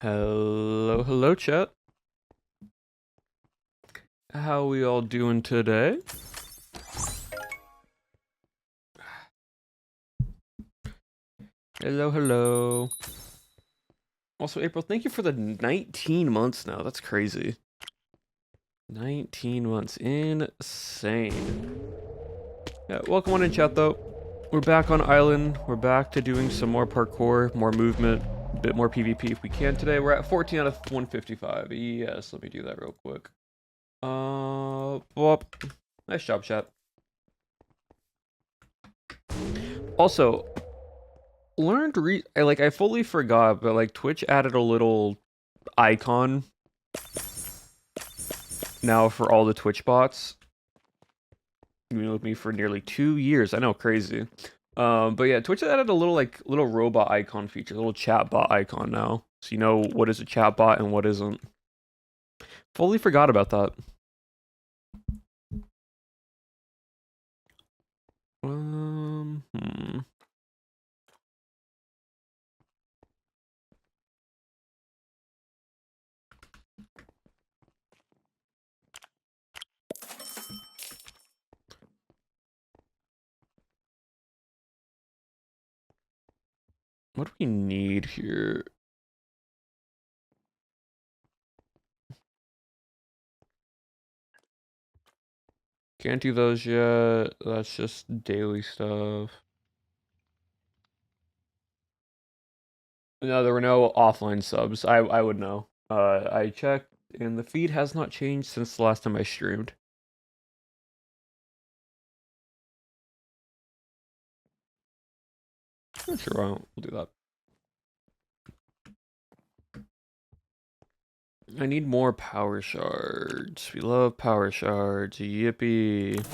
Hello, hello, chat. How we all doing today? Hello, hello. Also, April, thank you for the 19 months now. That's crazy. 19 months. Insane. Yeah, welcome on in, chat, though. We're back on island. We're back to doing some more parkour, more movement, a bit more PvP if we can today. We're at 14 out of 155. Yes, let me do that real quick. Well, nice job, chat. Also, I fully forgot, but like Twitch added a little icon now for all the Twitch bots. You've been with me for nearly 2 years. I know, crazy. But yeah, Twitch added a little robot icon feature, a little chat bot icon now, so you know what is a chat bot and what isn't. Fully forgot about that. Hmm. What do we need here? Can't do those yet. That's just daily stuff. No, there were no offline subs. I would know. I checked, and the feed has not changed since the last time I streamed. Sure, we'll do that. I need more power shards. We love power shards. Yippee.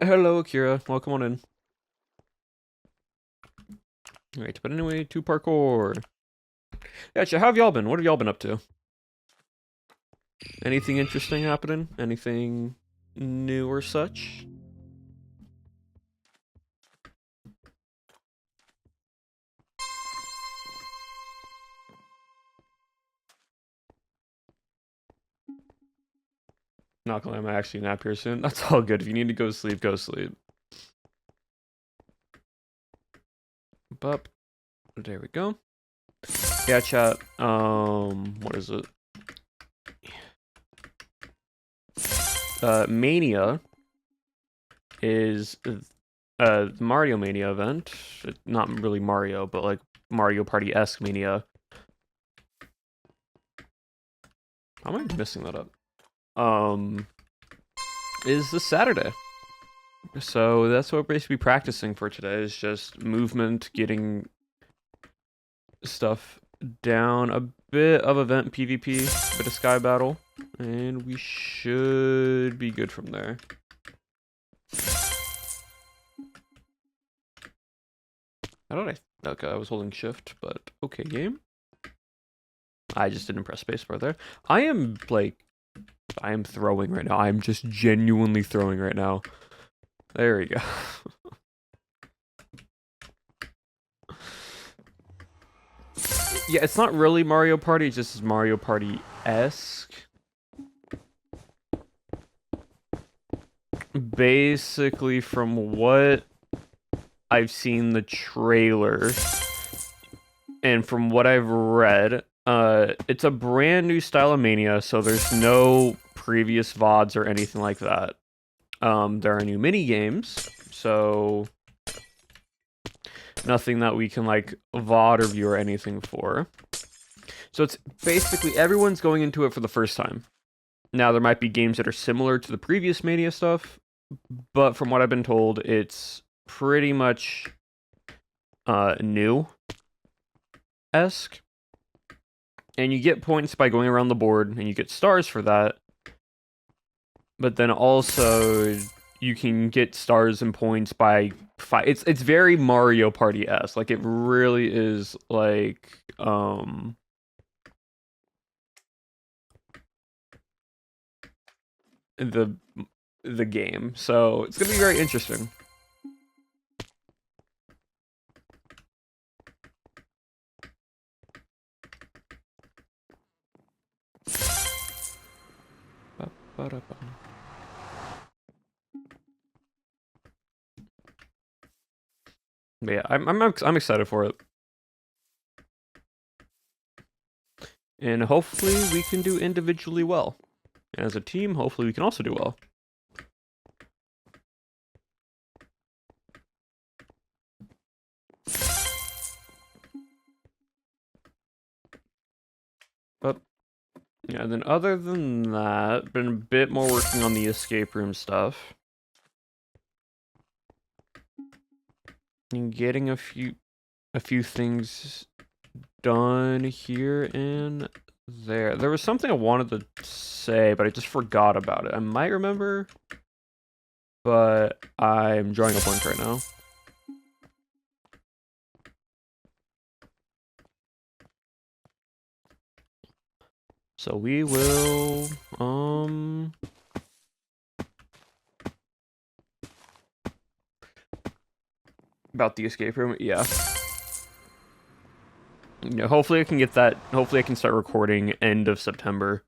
Hello, Akira. Welcome on in. Alright, but anyway, to parkour. Yeah, how have y'all been? What have y'all been up to? Anything interesting happening? Anything new or such? Not gonna lie, I'm actually nap here soon. That's all good. If you need to go sleep, go sleep. Bup. There we go. Yeah, chat. What is it? Mania is Mario Mania event. Not really Mario, but like Mario Party-esque Mania. How am I messing that up? Is this Saturday. So that's what we're basically practicing for today, is just movement, getting stuff down, a bit of event PvP, a bit of sky battle, and we should be good from there. How did I? Okay, I was holding shift, but okay, game. I just didn't press spacebar there. I am throwing right now. I'm just genuinely throwing right now. There we go. Yeah, it's not really Mario Party, it's just Mario Party-esque. Basically, from what I've seen the trailer, and from what I've read, it's a brand new style of Mania, so there's no previous VODs or anything like that. There are new mini games, so nothing that we can like VOD or view or anything for. So it's basically everyone's going into it for the first time. Now there might be games that are similar to the previous Mania stuff, but from what I've been told, it's pretty much new-esque. And you get points by going around the board, and you get stars for that. But then also you can get stars and points by fight. It's very Mario Party-esque. Like it really is like the game. So it's gonna be very interesting. Ba-da-ba. But yeah, I'm excited for it. And hopefully we can do individually well. And as a team, hopefully we can also do well. But yeah, and then other than that, been a bit more working on the escape room stuff. And getting a few things done here and there. There was something I wanted to say, but I just forgot about it. I might remember, but I'm drawing a blank right now. So we will, about the escape room, yeah. Hopefully I can get that, hopefully I can start recording end of September.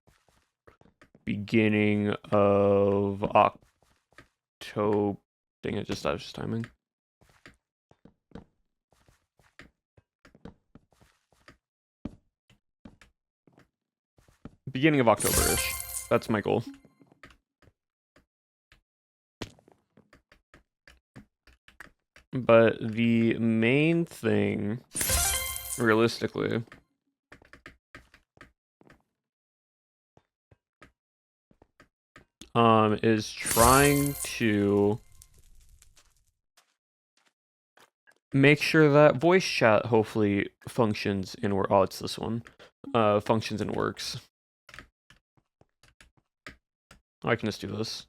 Beginning of October. Dang it, I was just timing. Beginning of October-ish. That's my goal. But the main thing, realistically, is trying to make sure that voice chat hopefully functions and oh, it's this one. Functions and works. Oh, I can just do this.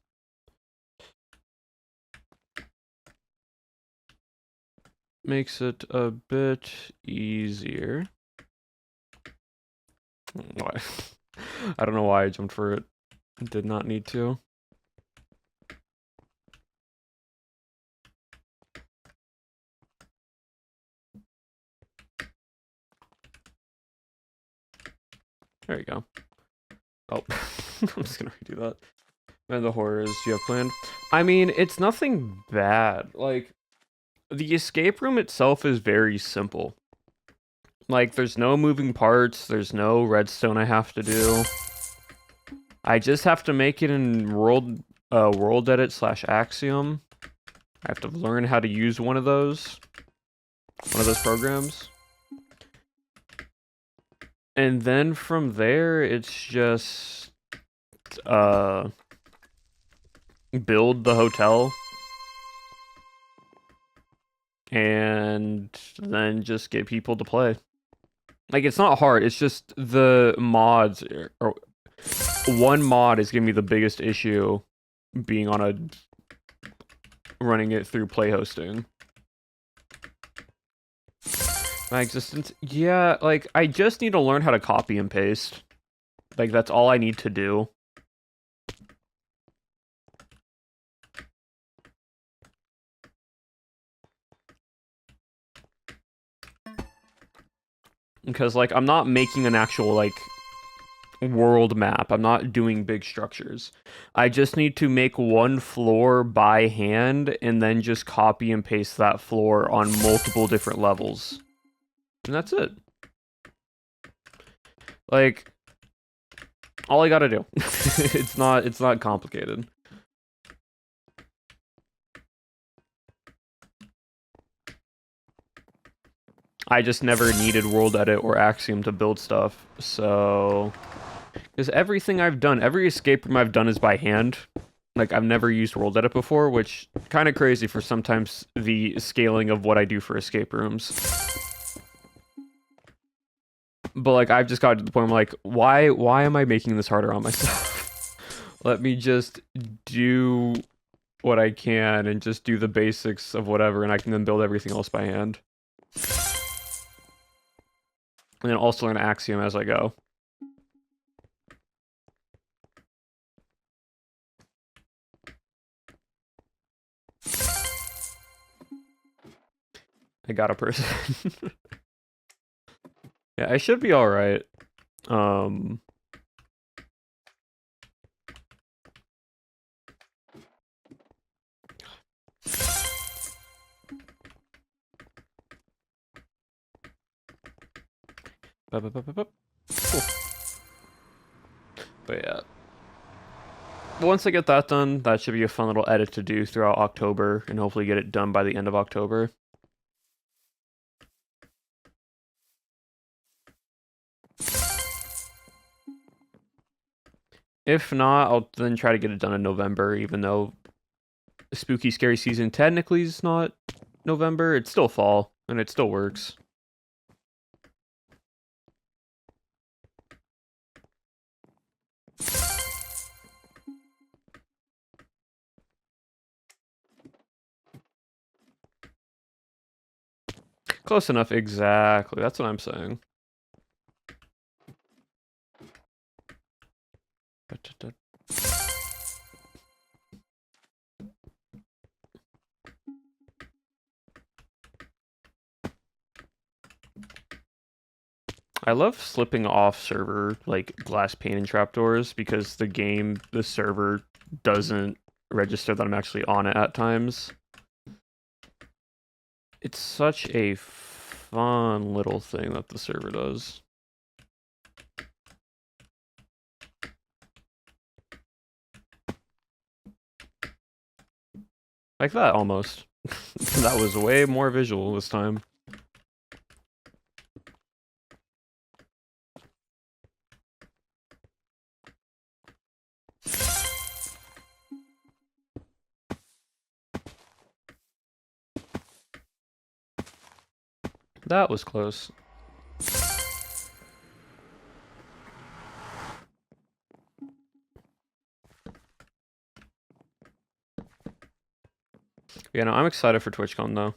Makes it a bit easier. Why? I don't know why I jumped for it. Did not need to. There you go. Oh, I'm just gonna redo that. And the horrors you have planned. I mean, it's nothing bad. Like, the escape room itself is very simple. Like, there's no moving parts, there's no redstone I have to do. I just have to make it in world edit / Axiom. I have to learn how to use one of those programs. And then from there, it's just build the hotel. And then just get people to play. Like, it's not hard, it's just the mods, or one mod is giving me the biggest issue being on running it through play hosting. My existence, yeah, like, I just need to learn how to copy and paste. Like, that's all I need to do. Because, like, I'm not making an actual, like, world map. I'm not doing big structures. I just need to make one floor by hand and then just copy and paste that floor on multiple different levels. And that's it. Like, all I gotta do. It's not complicated. I just never needed World Edit or Axiom to build stuff, so... Because everything I've done, every escape room I've done is by hand. Like, I've never used World Edit before, which kind of crazy for sometimes the scaling of what I do for escape rooms. But, like, I've just got to the point where I'm like, why am I making this harder on myself? Let me just do what I can and just do the basics of whatever, and I can then build everything else by hand. And then also learn Axiom as I go. I got a person. Yeah, I should be alright. Cool. But yeah. Once I get that done, that should be a fun little edit to do throughout October, and hopefully get it done by the end of October. If not, I'll then try to get it done in November, even though spooky scary season technically is not November, it's still fall, and it still works. Close enough, exactly. That's what I'm saying. I love slipping off server, like, glass pane and trapdoors, because the server doesn't register that I'm actually on it at times. It's such a fun little thing that the server does. Like that, almost. That was way more visual this time. That was close. Yeah, no, I'm excited for TwitchCon though.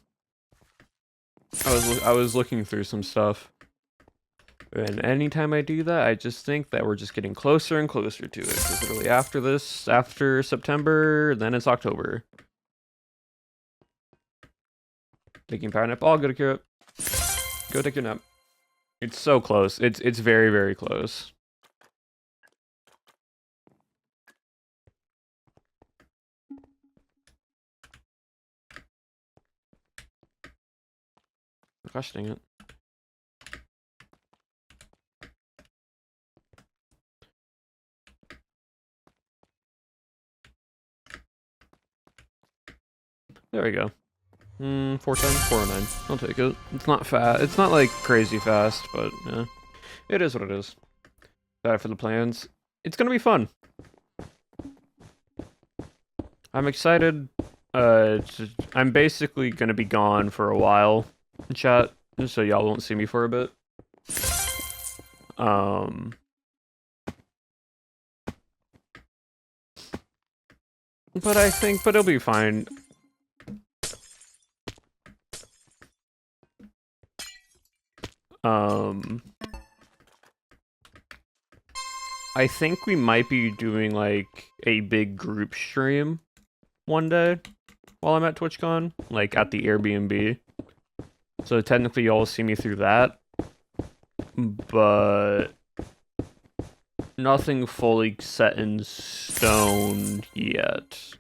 I was looking through some stuff, and anytime I do that, I just think that we're just getting closer and closer to it. Because literally after September, then it's October. Taking power nap. All good, Akira. Go take your nap. It's so close. It's very, very close. Gosh dang it. There we go. 410, 409. I'll take it. It's not fast. It's not like crazy fast, but yeah. It is what it is. Excited for the plans. It's gonna be fun. I'm excited. I'm basically gonna be gone for a while in chat, so y'all won't see me for a bit. But it'll be fine. I think we might be doing like a big group stream one day while I'm at TwitchCon, like at the Airbnb. So technically y'all will see me through that, but nothing fully set in stone yet.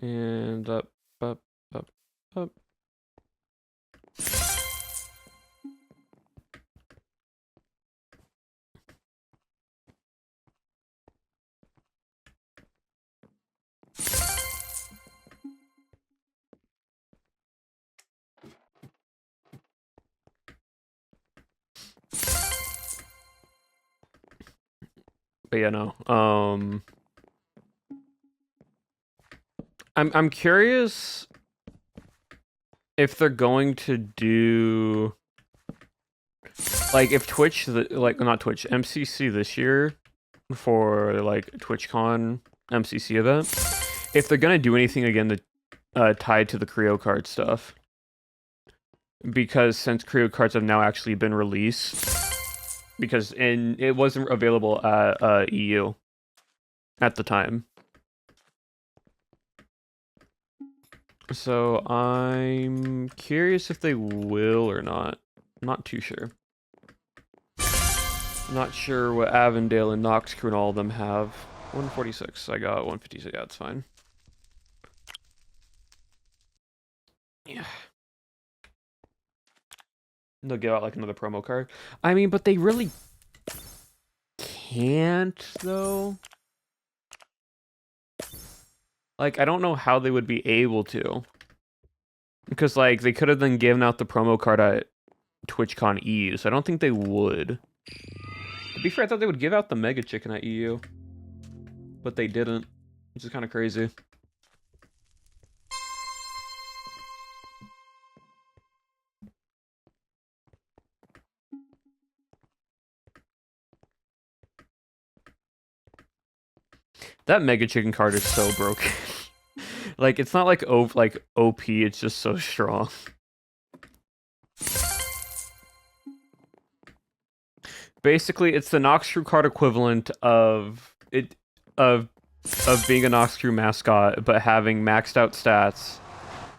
And up. But yeah, no. I'm curious if they're going to do like if Twitch not Twitch, MCC this year for like TwitchCon MCC event, if they're gonna do anything again that tied to the Creo card stuff. Because since Creo cards have now actually been released, because it wasn't available at EU at the time. So I'm curious if they will or not. I'm not too sure. Not sure what Avondale and Noxcrew and all of them have. 146. I got 156. Yeah, it's fine. Yeah. They'll give out like another promo card. I mean, but they really can't though. Like, I don't know how they would be able to. Because like they could have then given out the promo card at TwitchCon EU, so I don't think they would. To be fair, I thought they would give out the Mega Chicken at EU. But they didn't, which is kind of crazy. That Mega Chicken card is so broken. Like, it's not like OP, it's just so strong. Basically, it's the Noxcrew card equivalent of being a Noxcrew mascot, but having maxed out stats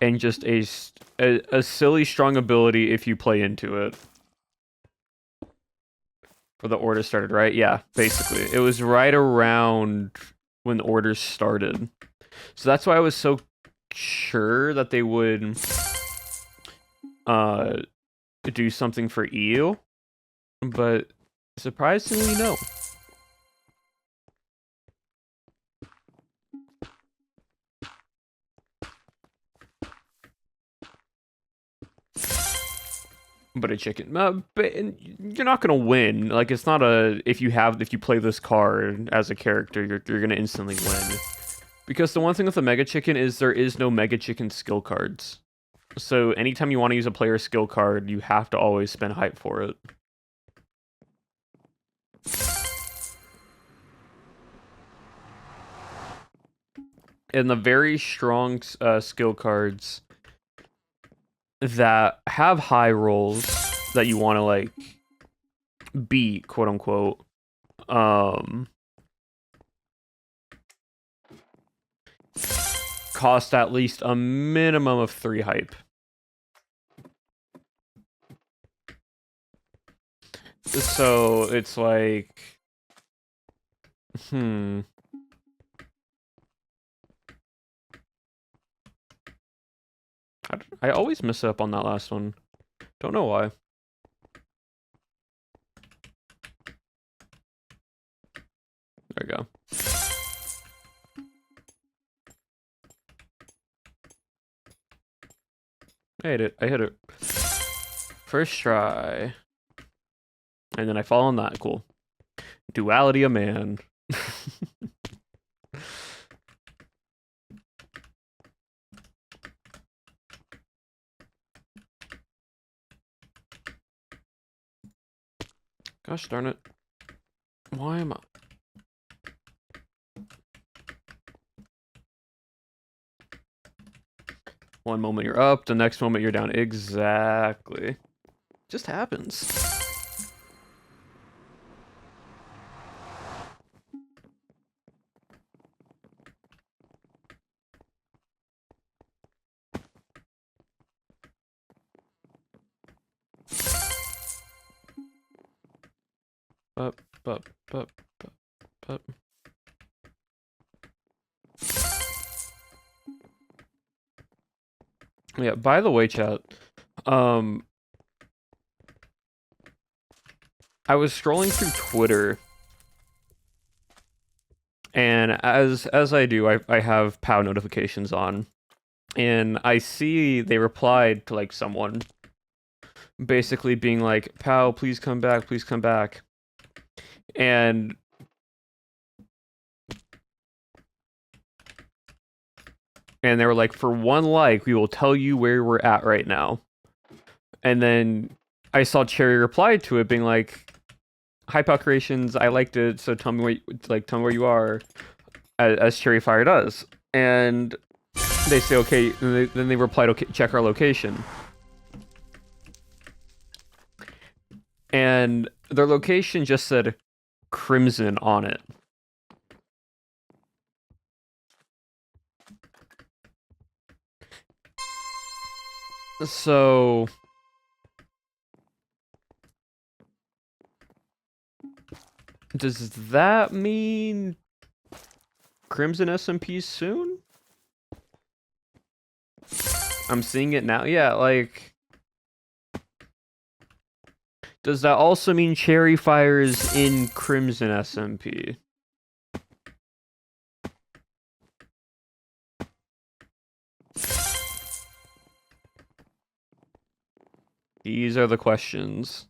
and just a silly strong ability if you play into it. For the order started, right? Yeah, basically. It was right around when the orders started. So that's why I was so sure that they would do something for EU. But surprisingly, no. But a chicken. But you're not gonna win. Like, it's not a if you play this card as a character, you're gonna instantly win. Because the one thing with the Mega Chicken is there is no Mega Chicken skill cards. So anytime you want to use a player skill card, you have to always spend hype for it. And the very strong skill cards that have high rolls that you want to like beat, quote unquote, cost at least a minimum of 3 hype. So it's like, I always mess up on that last one. Don't know why. There we go. I hit it. I hit it. First try. And then I fall on that. Cool. Duality of man. Gosh darn it. Why am I... One moment you're up, the next moment you're down. Exactly. Just happens. Up. Yeah, by the way, chat, I was scrolling through Twitter, and as I do, I have POW notifications on, and I see they replied to like someone, basically being like, "POW, please come back, please come back," and they were like, "For 1 like, we will tell you where we're at right now." And then I saw Cherry reply to it, being like, "Hi, POW Creations, I liked it, so tell me where you are," as Cherry Fire does. And they say, "Okay," then they replied, "Okay, check our location." And their location just said Crimson on it. So does that mean Crimson SMP soon? I'm seeing it now. Yeah, like, does that also mean Cherry Fire is in Crimson SMP? These are the questions.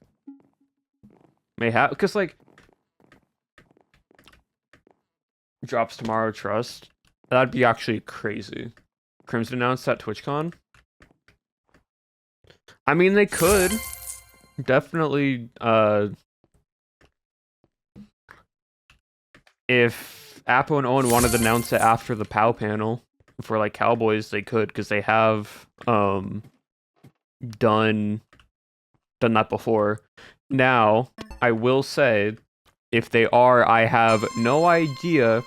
May have, because like, drops tomorrow, trust. That'd be actually crazy. Crimson announced at TwitchCon. I mean, they could definitely. If Appo and Owen wanted to announce it after the POW panel for like Cowboys, they could, because they have done that before. Now, I will say, if they are, I have no idea.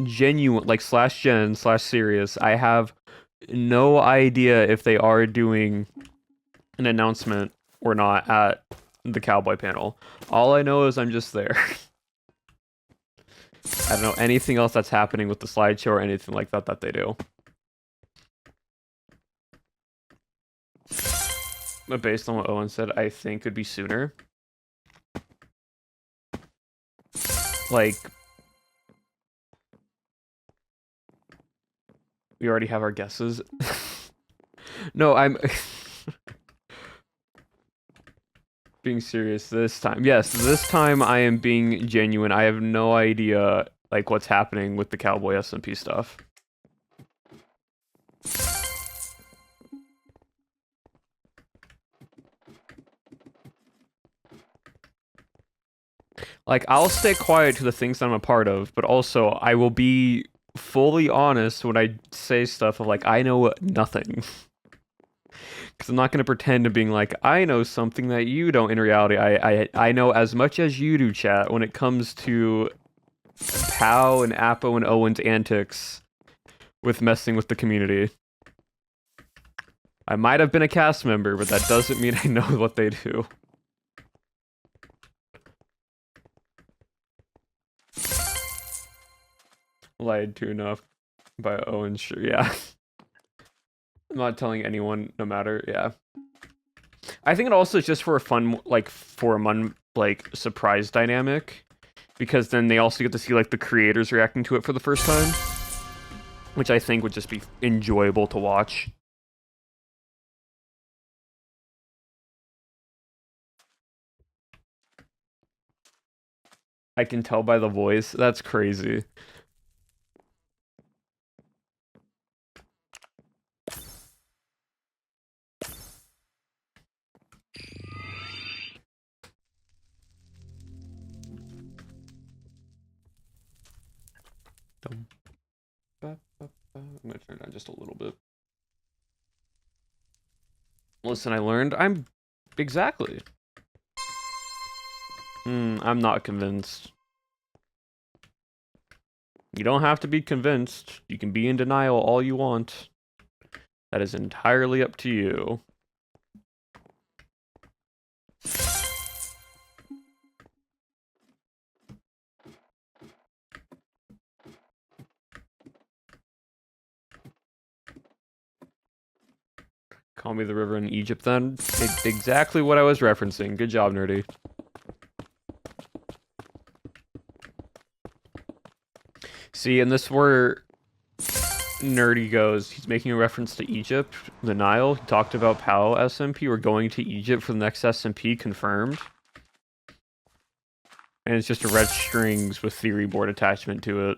Genuine, like /gen/serious. I have no idea if they are doing an announcement or not at the Cowboy panel. All I know is I'm just there. I don't know anything else that's happening with the slideshow or anything like that that they do. But based on what Owen said, I think it'd be sooner. Like, we already have our guesses. No, I'm being serious this time. Yes, this time I am being genuine. I have no idea like what's happening with the Cowboy SMP stuff. Like, I'll stay quiet to the things that I'm a part of, but also I will be fully honest when I say stuff of like, I know nothing. Because I'm not going to pretend to being like, I know something that you don't. In reality, I know as much as you do, chat, when it comes to POW and Appo and Owen's antics with messing with the community. I might have been a cast member, but that doesn't mean I know what they do. Lied to enough by Owen, sure, yeah. I'm not telling anyone, no matter, yeah. I think it also is just for a fun, like, surprise dynamic, because then they also get to see, like, the creators reacting to it for the first time, which I think would just be enjoyable to watch. I can tell by the voice. That's crazy. I'm gonna turn it down just a little bit. Listen, I learned. Exactly. I'm not convinced. You don't have to be convinced. You can be in denial all you want. That is entirely up to you. Call me the river in Egypt then? Exactly what I was referencing. Good job, Nerdy. See, and this is where Nerdy goes. He's making a reference to Egypt, the Nile. He talked about POW SMP. We're going to Egypt for the next SMP, confirmed. And it's just a red strings with theory board attachment to it.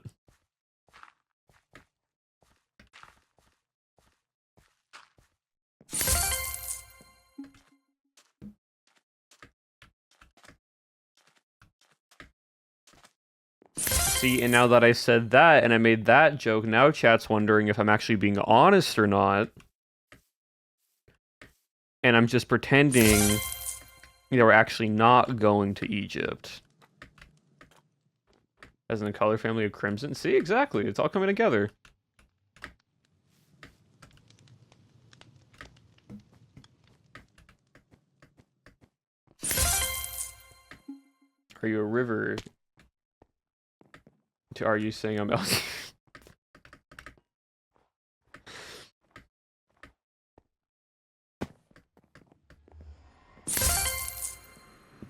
See, and now that I said that and I made that joke, now chat's wondering if I'm actually being honest or not. And I'm just pretending, you know, we're actually not going to Egypt. As in the color family of Crimson. See, exactly. It's all coming together. Are you saying I'm LC?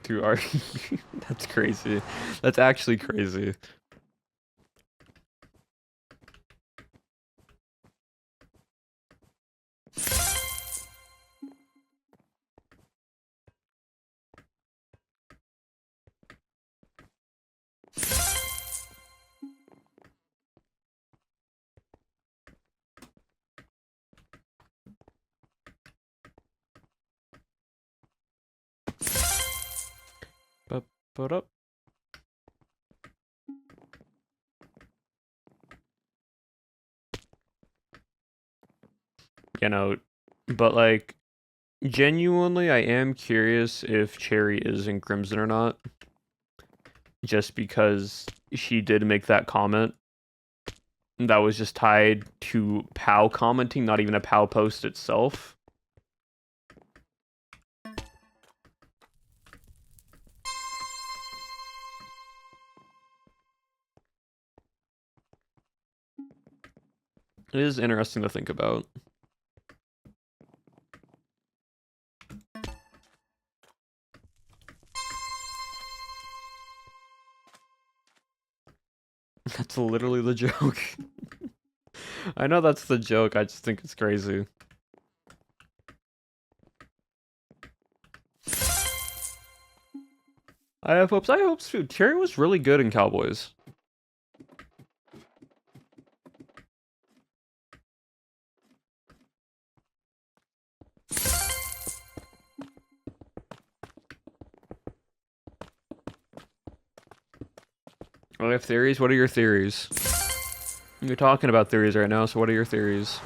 To are That's crazy. That's actually crazy. But up. You know, but like genuinely I am curious if Cherry is in Crimson or not. Just because she did make that comment that was just tied to POW commenting, not even a POW post itself. It is interesting to think about. That's literally the joke. I know that's the joke, I just think it's crazy. I have hopes. I hope too. Cherry was really good in Cowboys. I have theories. What are your theories? You're talking about theories right now, so what are your theories?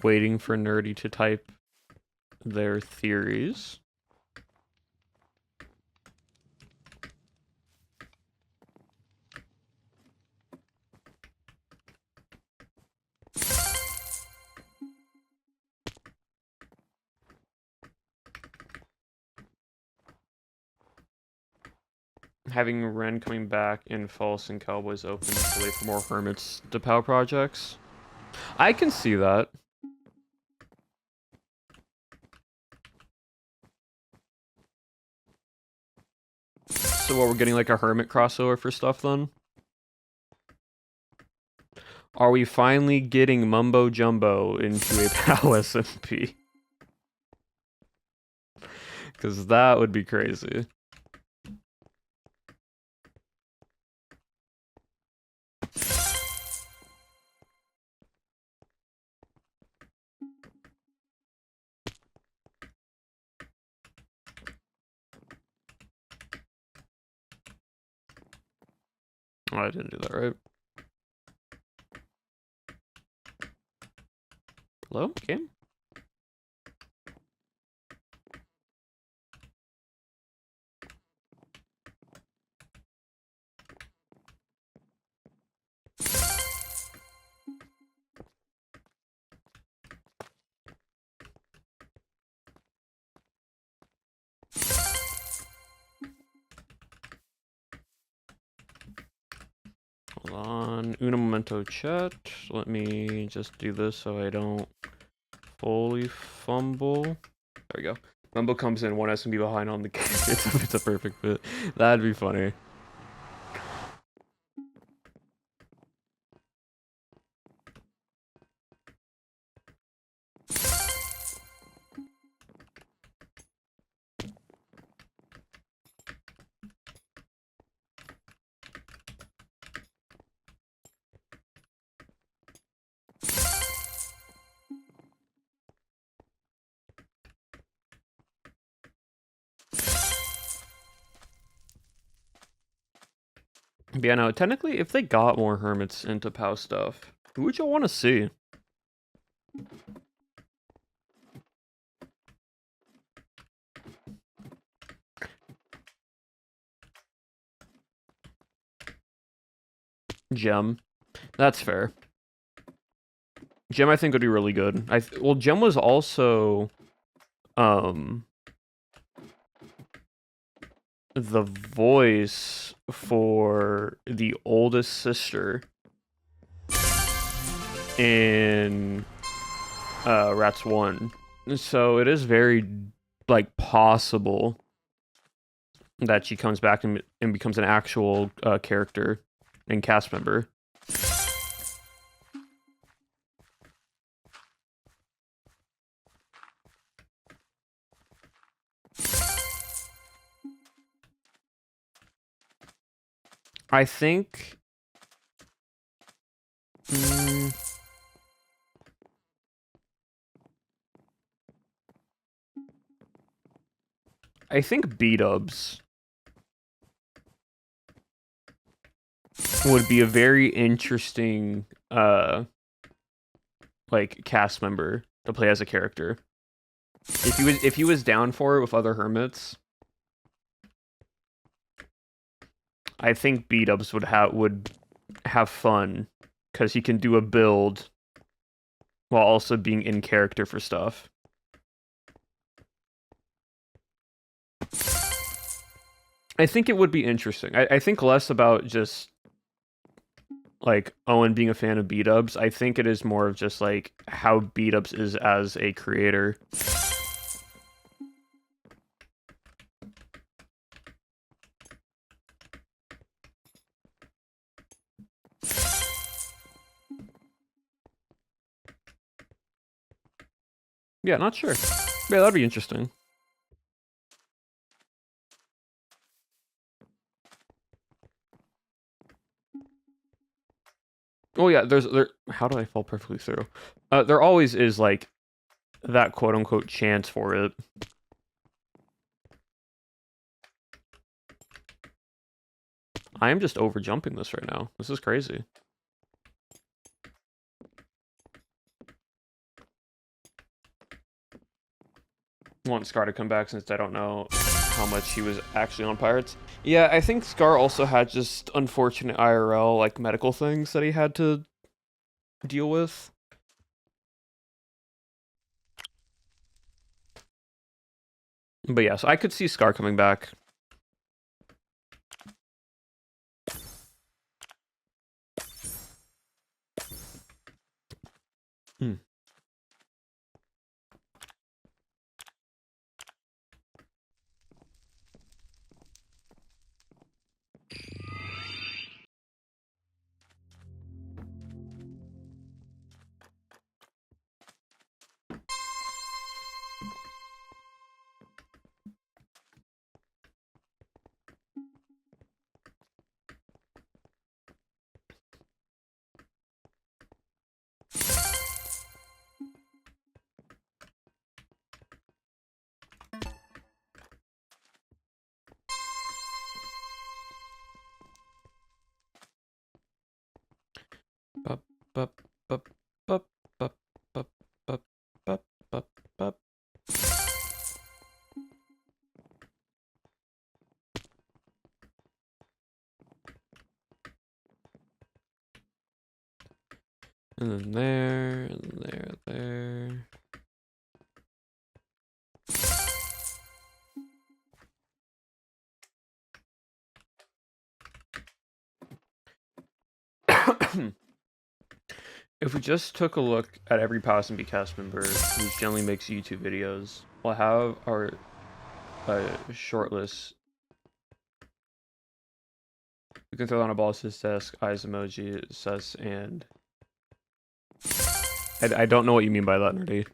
Waiting for Nerdy to type their theories. Having Ren coming back in False and Cowboys open to wait for more Hermits to POW projects. I can see that. So what, we're getting like a Hermit crossover for stuff then? Are we finally getting Mumbo Jumbo into a POW SMP? Because that would be crazy. Oh, I didn't do that right. Hello? Game? Hold on. Uno momento chat. Let me just do this so I don't fully fumble. There we go. Mumbo comes in, one SMB behind on the game. It's a perfect fit. That'd be funny. But yeah, no, technically, if they got more hermits into POW stuff, who would y'all want to see? Gem. That's fair. Gem, I think, would be really good. Well, Gem was also, the voice for the oldest sister in Rats 1. So it is very, like, possible that she comes back and becomes an actual character and cast member. I think... I think B-dubs would be a very interesting like cast member to play as a character. If he was down for it with other hermits, I think B-dubs would have fun because he can do a build while also being in character for stuff. I think it would be interesting. I think less about just like Owen being a fan of B-dubs. I think it is more of just like how B-dubs is as a creator. Yeah, not sure. Yeah, that'd be interesting. Oh yeah, there. How do I fall perfectly through? There always is like that quote unquote chance for it. I am just over jumping this right now. This is crazy. I want Scar to come back since I don't know how much he was actually on Pirates. Yeah, I think Scar also had just unfortunate IRL like medical things that he had to deal with. But yeah, so I could see Scar coming back. Hmm. Bup, bup, bup, bup, bup, bup, bup, bup, bup, bup. And then there, and there. If we just took a look at every Powers and B cast member who generally makes YouTube videos, we'll have our short list. We can throw on a boss's desk, eyes emoji, sus, and... I don't know what you mean by that, nerdy.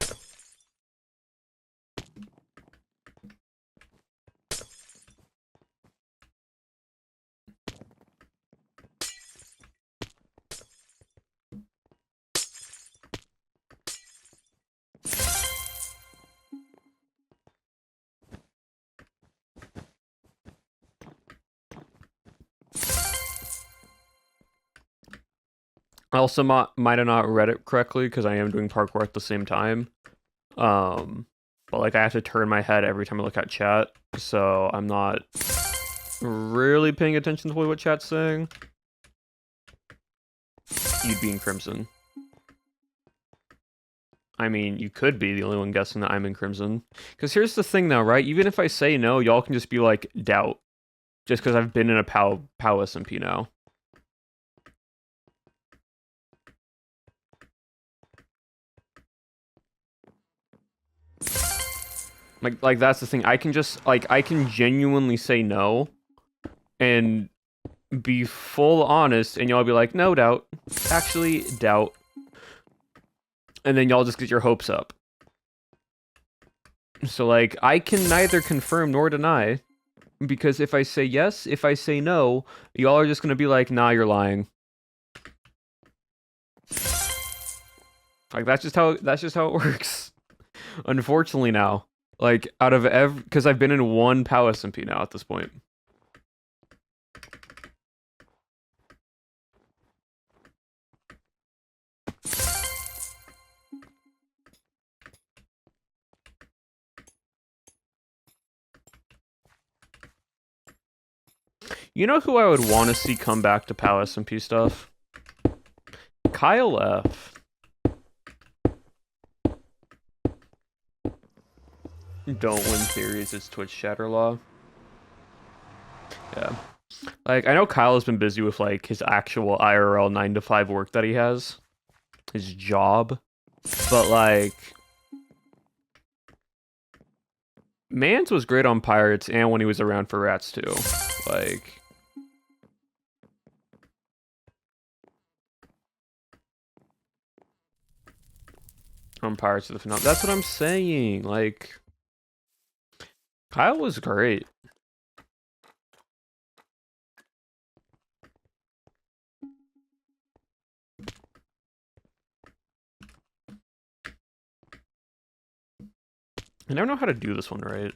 I also might have not read it correctly because I am doing parkour at the same time. But like I have to turn my head every time I look at chat, so I'm not really paying attention to what chat's saying. You'd be in Crimson. I mean, you could be the only one guessing that I'm in Crimson. Because here's the thing now, right? Even if I say no, y'all can just be like, doubt. Just because I've been in a POW SMP now. Like that's the thing. I can just, like, I can genuinely say no. And be full honest. And y'all be like, no, doubt. Actually, doubt. And then y'all just get your hopes up. So, like, I can neither confirm nor deny. Because if I say yes, if I say no, y'all are just gonna be like, nah, you're lying. Like, that's just how it works. Unfortunately now. Like, out of because I've been in one POW SMP now at this point. You know who I would want to see come back to POW SMP stuff? Kyle F. Don't win theories, it's Twitch chatter law. Yeah. Like, I know Kyle has been busy with, like, his actual IRL 9 to 5 work that he has. His job. But, like... Mans was great on Pirates and when he was around for Rats, too. Like... on Pirates of the Phenomenon. That's what I'm saying. Like... Kyle was great. I never know how to do this one right.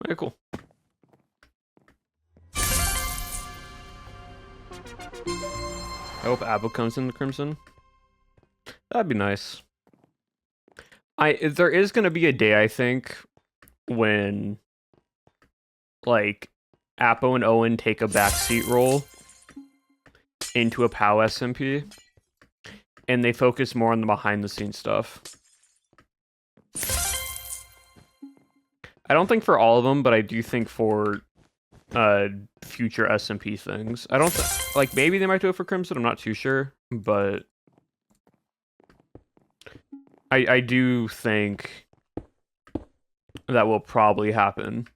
Okay, cool. I hope Abba comes in the Crimson. That'd be nice. There is gonna be a day, I think, when like Appo and Owen take a backseat role into a POW SMP, and they focus more on the behind-the-scenes stuff. I don't think for all of them, but I do think for future SMP things. I don't like maybe they might do it for Crimson. I'm not too sure, but I do think that will probably happen.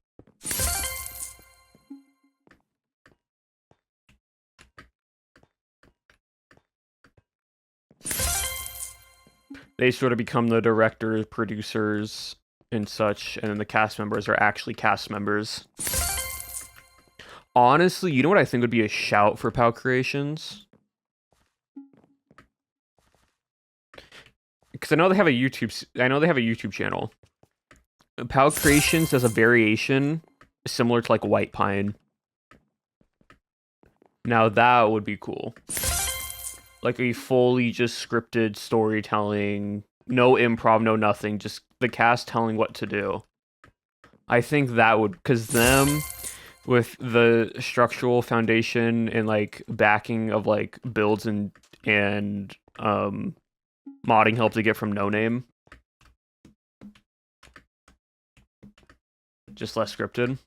They sort of become the directors, producers, and such, and then the cast members are actually cast members. Honestly, you know what I think would be a shout for POW Creations? Because I know they have a YouTube channel. POW Creations has a variation similar to like White Pine. Now that would be cool. Like a fully just scripted storytelling, no improv, no nothing, just the cast telling what to do. I think that would, because them with the structural foundation and like backing of like builds and modding help to get from No Name, just less scripted.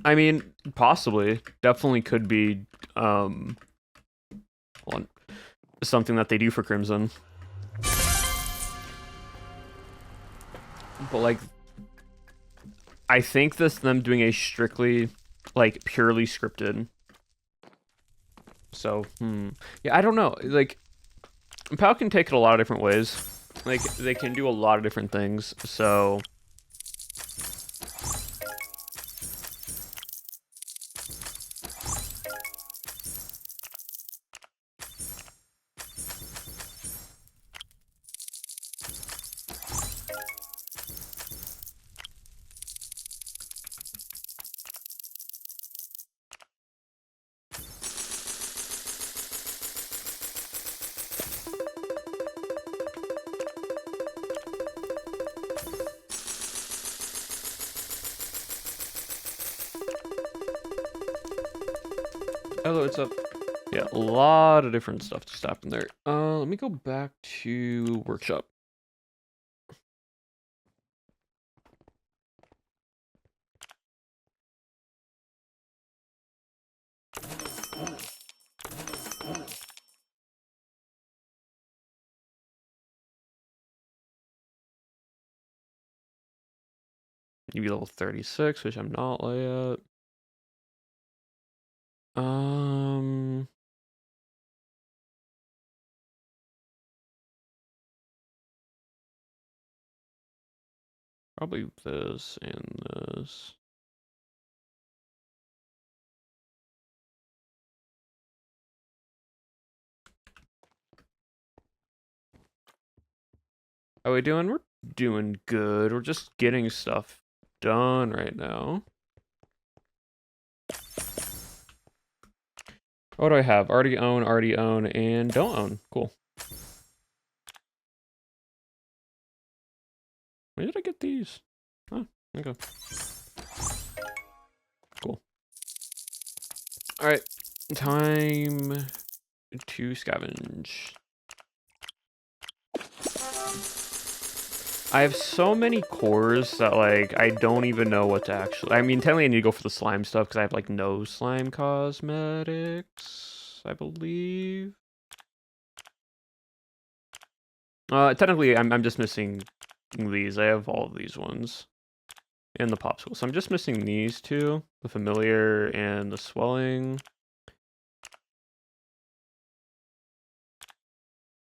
I mean, possibly, definitely could be something that they do for Crimson. But like, I think them doing a strictly like purely scripted. So, yeah, I don't know. Like, POW can take it a lot of different ways. Like, they can do a lot of different things, so... Hello, what's up? Yeah, a lot of different stuff to stop in there. Let me go back to workshop. You be level 36, which I'm not yet. Probably this and this. How we doing? We're doing good. We're just getting stuff done right now. What do I have? Already own, and don't own. Cool. Where did I get these? Oh, okay. Cool. Alright. Time to scavenge. I have so many cores that, like, I don't even know what to actually... I mean, technically I need to go for the slime stuff because I have, like, no slime cosmetics, I believe. Technically, I'm just missing these. I have all of these ones. And the popsicle. So I'm just missing these two. The familiar and the swelling.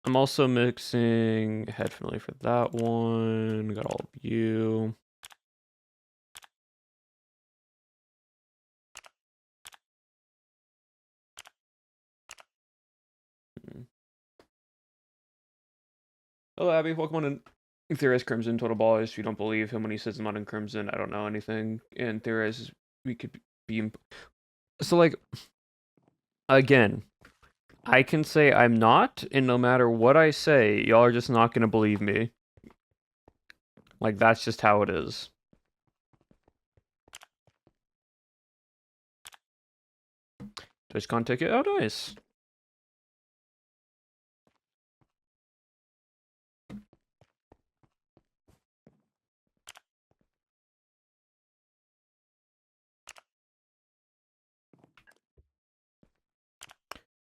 I'm also mixing head familiar for that one. Got all of you. Hello, Abby. Welcome on in. Theorize Crimson, Total Ball. If you don't believe him when he says I'm not in Crimson, I don't know anything. And Theorize, we could be... So, like, again, I can say I'm not, and no matter what I say, y'all are just not going to believe me. Like, that's just how it is. TwitchCon ticket? Oh, nice.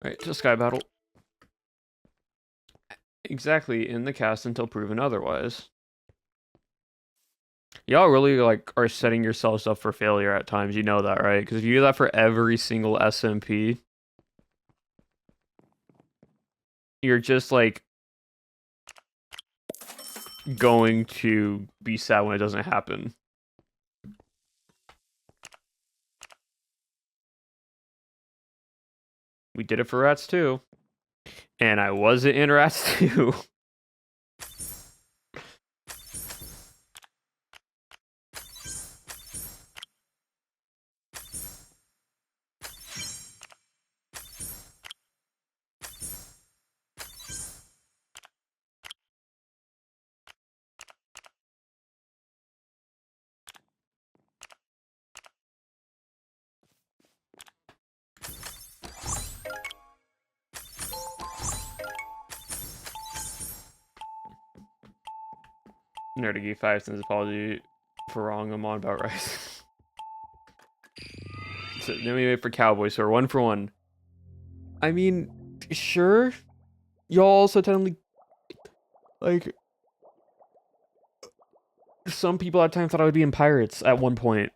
Alright, to Sky Battle. Exactly, in the cast until proven otherwise. Y'all really, like, are setting yourselves up for failure at times, you know that, right? Because if you do that for every single SMP, you're just, like, going to be sad when it doesn't happen. We did it for Rats too. And I wasn't in Rats too. Nerdy 5 cents apology for wrong. I'm on about rice. So then we wait for Cowboys, so we're 1 for 1. I mean, sure. Y'all also technically, like, some people at times thought I would be in Pirates at one point.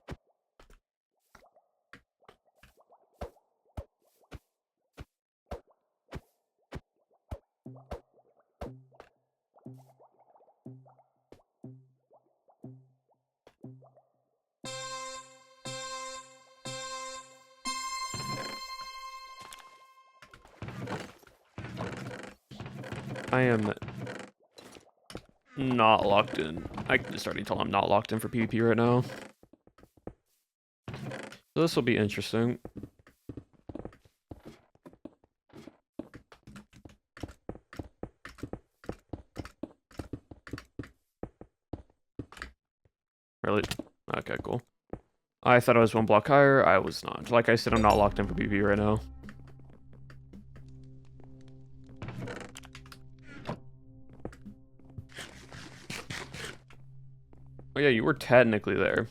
I am not locked in. I can just already tell I'm not locked in for PvP right now. So this will be interesting. Really? Okay, cool. I thought I was 1 block higher. I was not. Like I said, I'm not locked in for PvP right now. Oh yeah, you were technically there.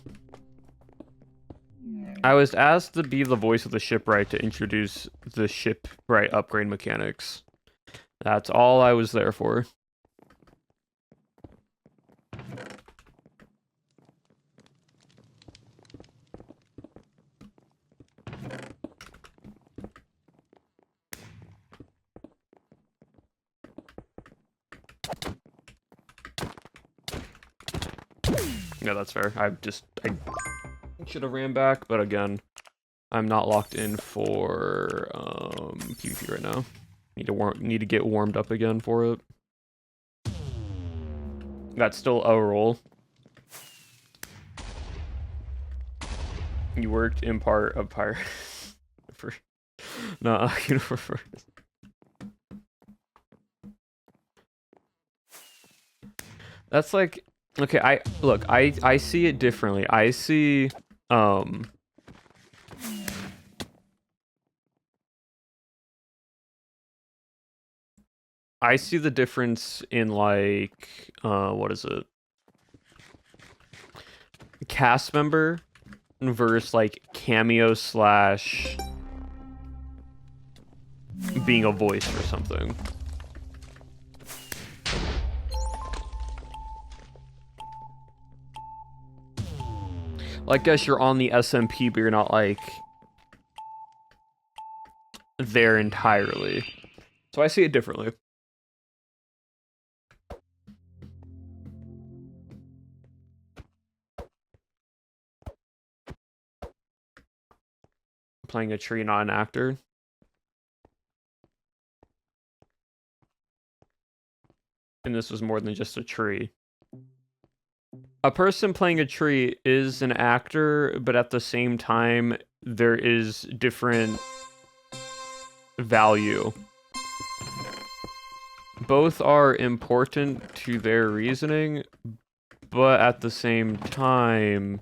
I was asked to be the voice of the shipwright to introduce the shipwright upgrade mechanics. That's all I was there for. Yeah, that's fair. I should have ran back, but again, I'm not locked in for PvP right now. Need to get warmed up again for it. That's still a role. You worked in part of Pirate for universe. That's like, okay, I see it differently. I see I see the difference in like what is it? Cast member versus like cameo slash being a voice or something. Like, I guess you're on the SMP, but you're not like there entirely. So I see it differently. Playing a tree, not an actor. And this was more than just a tree. A person playing a tree is an actor, but at the same time, there is different value. Both are important to their reasoning, but at the same time,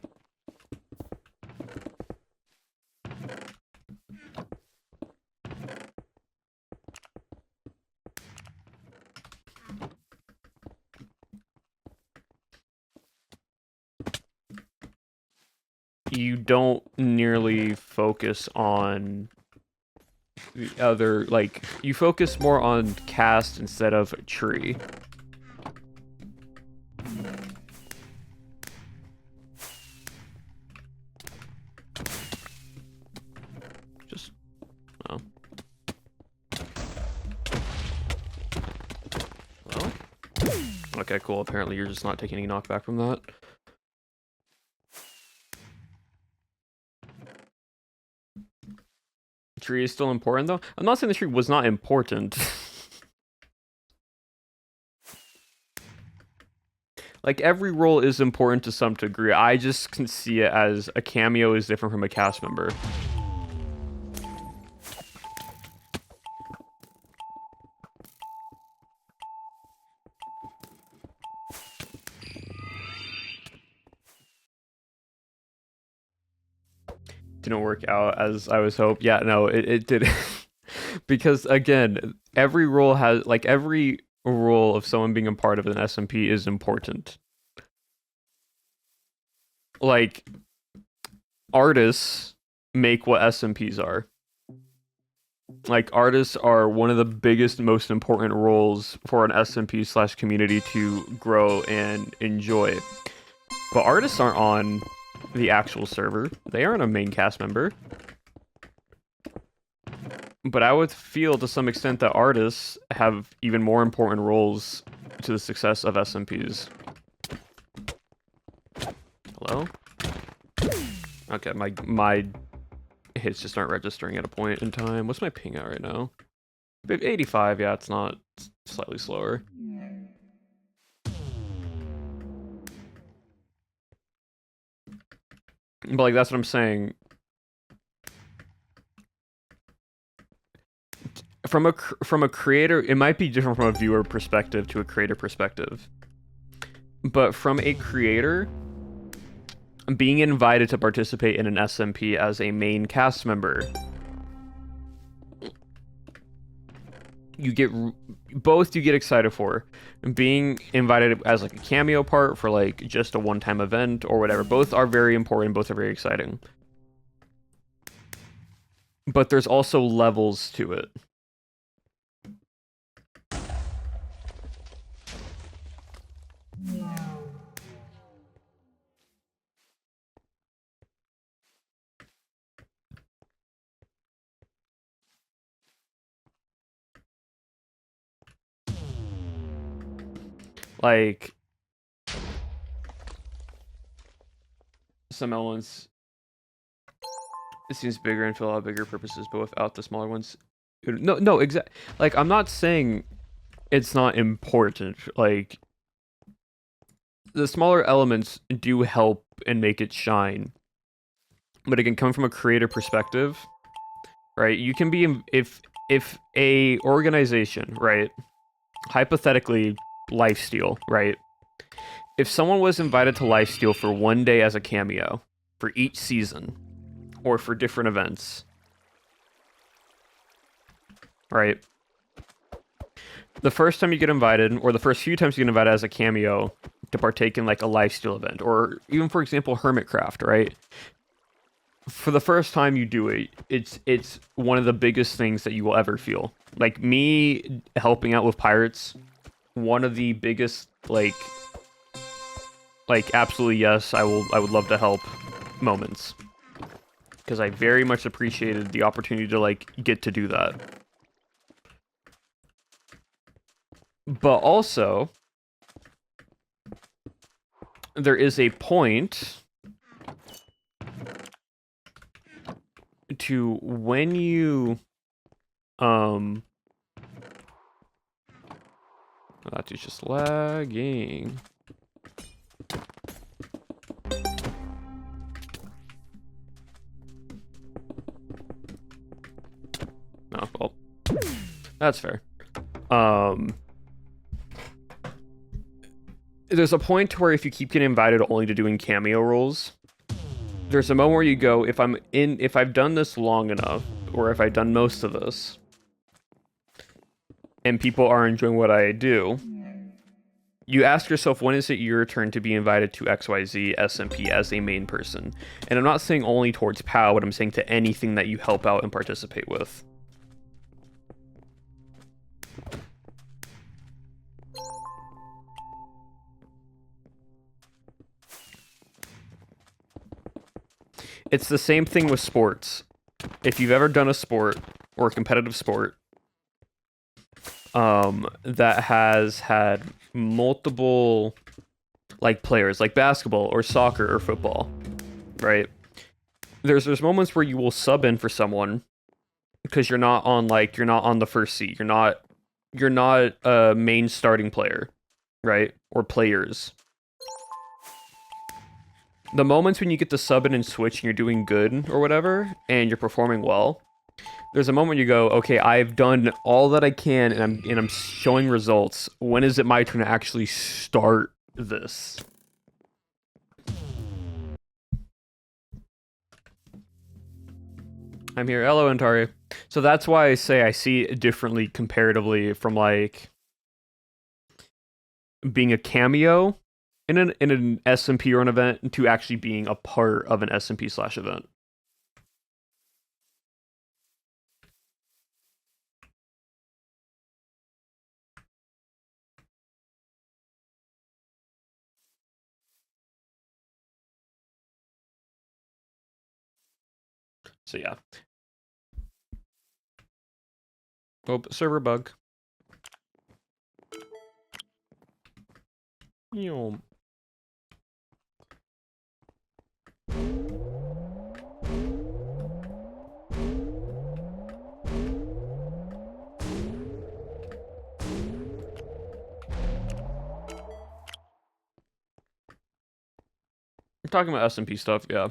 you don't nearly focus on the other, like, you focus more on cast instead of tree. Just, oh. Well, okay, cool. Apparently you're just not taking any knockback from that. Tree is still important, though. I'm not saying the tree was not important. Like, every role is important to some degree. I just can see it as a cameo is different from a cast member. Didn't work out as I was hoped. Yeah, no, it did. Because, again, every role has, like, every role of someone being a part of an SMP is important. Like, artists make what SMPs are. Like, artists are one of the biggest, most important roles for an SMP slash community to grow and enjoy. But artists aren't on the actual server. They aren't a main cast member. But I would feel to some extent that artists have even more important roles to the success of SMPs. Hello? Okay, my hits just aren't registering at a point in time. What's my ping at right now? 85, yeah, it's not. It's slightly slower. But like that's what I'm saying. From a creator, it might be different from a viewer perspective to a creator perspective. But from a creator, being invited to participate in an SMP as a main cast member, you get excited for. Being invited as like a cameo part for like just a one-time event or whatever, both are very important, both are very exciting. But there's also levels to it. Like some elements, it seems bigger and fill out bigger purposes, but without the smaller ones. No, exactly. Like I'm not saying it's not important. Like the smaller elements do help and make it shine, but it can come from a creator perspective, right? You can be if a organization, right, hypothetically Lifesteal, right, if someone was invited to Lifesteal for one day as a cameo for each season or for different events, right, the first time you get invited, or the first few times you get invited as a cameo to partake in like a Lifesteal event, or even for example Hermitcraft, right, for the first time you do it, it's one of the biggest things that you will ever feel. Like me helping out with pirates, one of the biggest like absolutely yes, I would love to help moments, because I very much appreciated the opportunity to like get to do that. But also there is a point to when you that is just lagging. Oh, well, that's fair. There's a point where if you keep getting invited only to doing cameo roles, there's a moment where you go, if I've done this long enough, or if I've done most of this, and people are enjoying what I do, you ask yourself, when is it your turn to be invited to XYZ SMP as a main person? And I'm not saying only towards POW, but I'm saying to anything that you help out and participate with. It's the same thing with sports. If you've ever done a sport, or a competitive sport, that has had multiple like players, like basketball or soccer or football, right? There's moments where you will sub in for someone because you're not on the first seat. You're not a main starting player, right? Or players. The moments when you get to sub in and switch and you're doing good or whatever, and you're performing well, there's a moment you go, okay, I've done all that I can, and I'm showing results. When is it my turn to actually start this? I'm here. Hello, Antari. So that's why I say I see it differently comparatively from like being a cameo in an SMP or an event to actually being a part of an SMP/event. So yeah. Oh, server bug. You. We're talking about SMP stuff, yeah.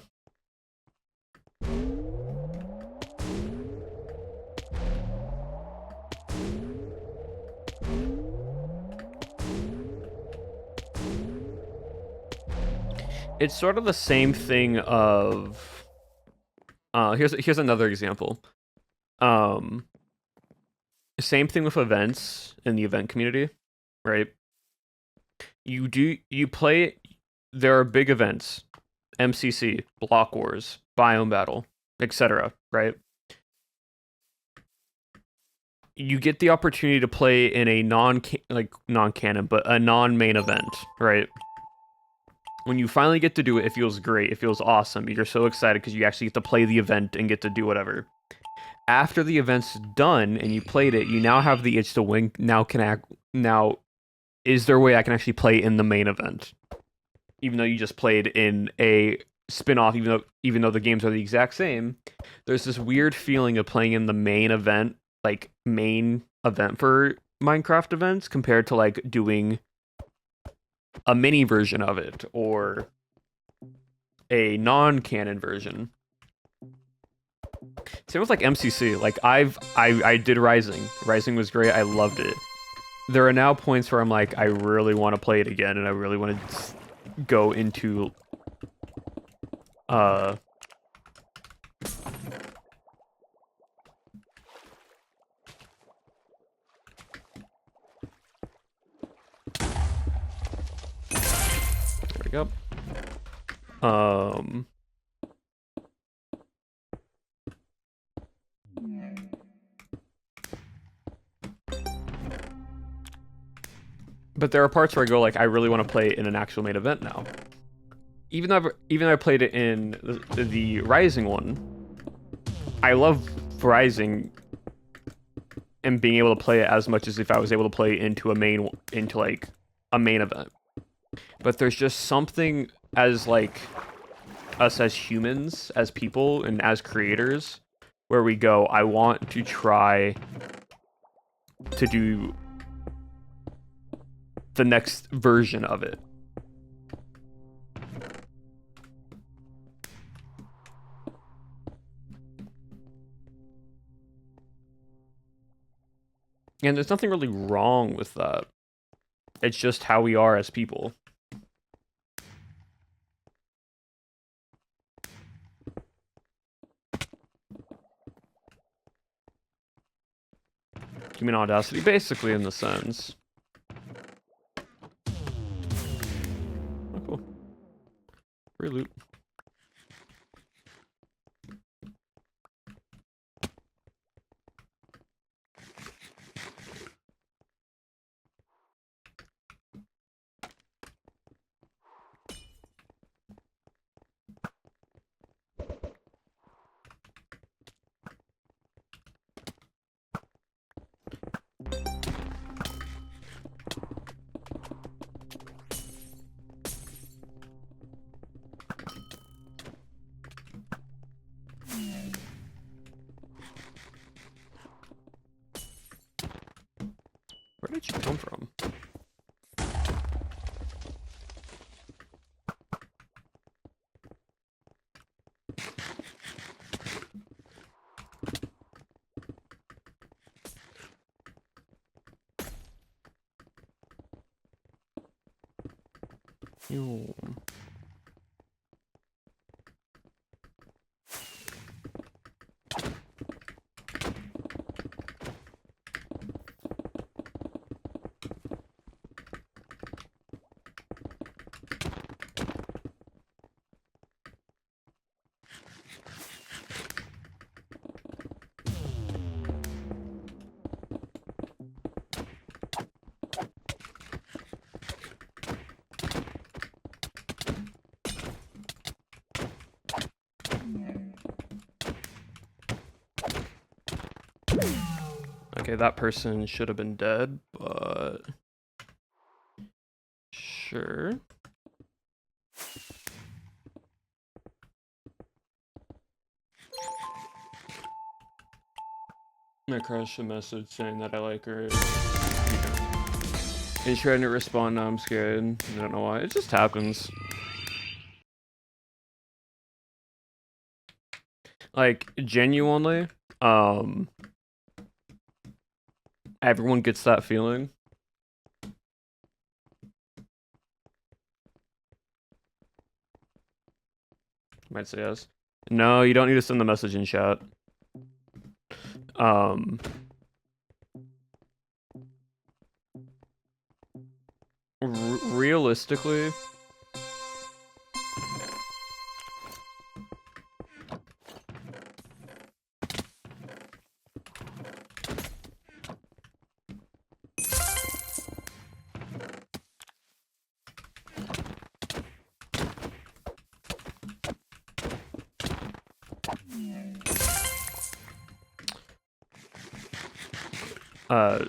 It's sort of the same thing of here's another example. Same thing with events in the event community, right? You play, there are big events, MCC, Block Wars, Biome Battle, etc., right? You get the opportunity to play in a non-canon, but a non-main event, right? When you finally get to do it, it feels great. It feels awesome. You're so excited because you actually get to play the event and get to do whatever. After the event's done and you played it, you now have the itch to win. Now, is there a way I can actually play in the main event? Even though you just played in a spin-off, even though the games are the exact same, there's this weird feeling of playing in the main event, like main event for Minecraft events, compared to like doing a mini version of it or a non-canon version. Same with like MCC. Like I did Rising. Rising was great. I loved it. There are now points where I'm like, I really want to play it again, and I really want to go into there we go. But there are parts where I go like, I really want to play in an actual main event now. Even though I played it in the Rising one, I love Rising and being able to play it as much as if I was able to play into like a main event. But there's just something as like us as humans, as people, and as creators, where we go, I want to try to do the next version of it. And there's nothing really wrong with that. It's just how we are as people. Human audacity, basically, in the sense. Oh, cool. Free loot. Where did you come from? Ew. Okay, that person should have been dead, but sure. I crushed a message saying that I like her. And she trying to respond, now I'm scared. I don't know why. It just happens. Like, genuinely, everyone gets that feeling. Might say yes. No, you don't need to send the message in chat. Realistically,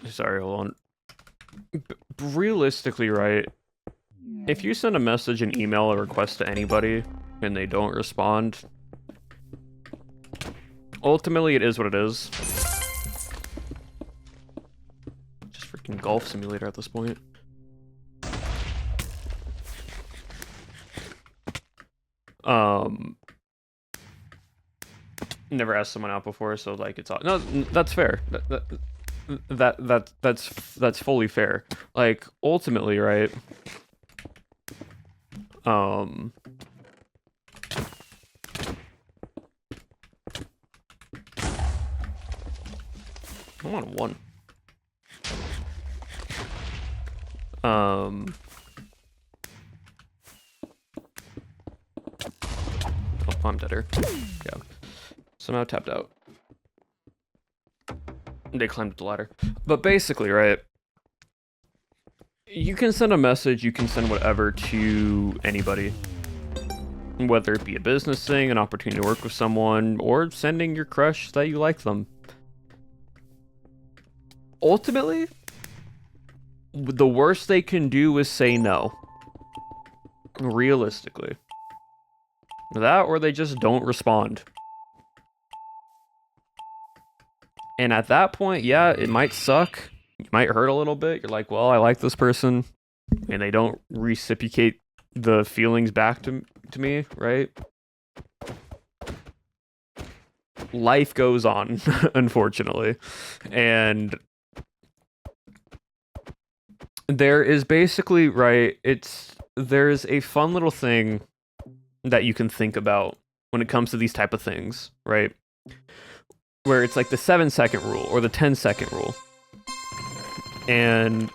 sorry, hold on. Realistically, right? If you send a message, an email, a request to anybody, and they don't respond, ultimately it is what it is. Just freaking golf simulator at this point. Never asked someone out before, so like it's all no. That's fair. That's fully fair. Like ultimately, right? I'm on one. Oh, I'm deader. Yeah. Somehow tapped out. They climbed the ladder. But basically, right? You can send a message, you can send whatever to anybody. Whether it be a business thing, an opportunity to work with someone, or sending your crush that you like them. Ultimately, the worst they can do is say no. Realistically. That or they just don't respond. And at that point, yeah, it might suck. It might hurt a little bit. You're like, well, I like this person. And they don't reciprocate the feelings back to me, right? Life goes on, unfortunately. And there is basically, right, there's a fun little thing that you can think about when it comes to these type of things, right? Where it's like the 7-second rule or the 10-second rule. And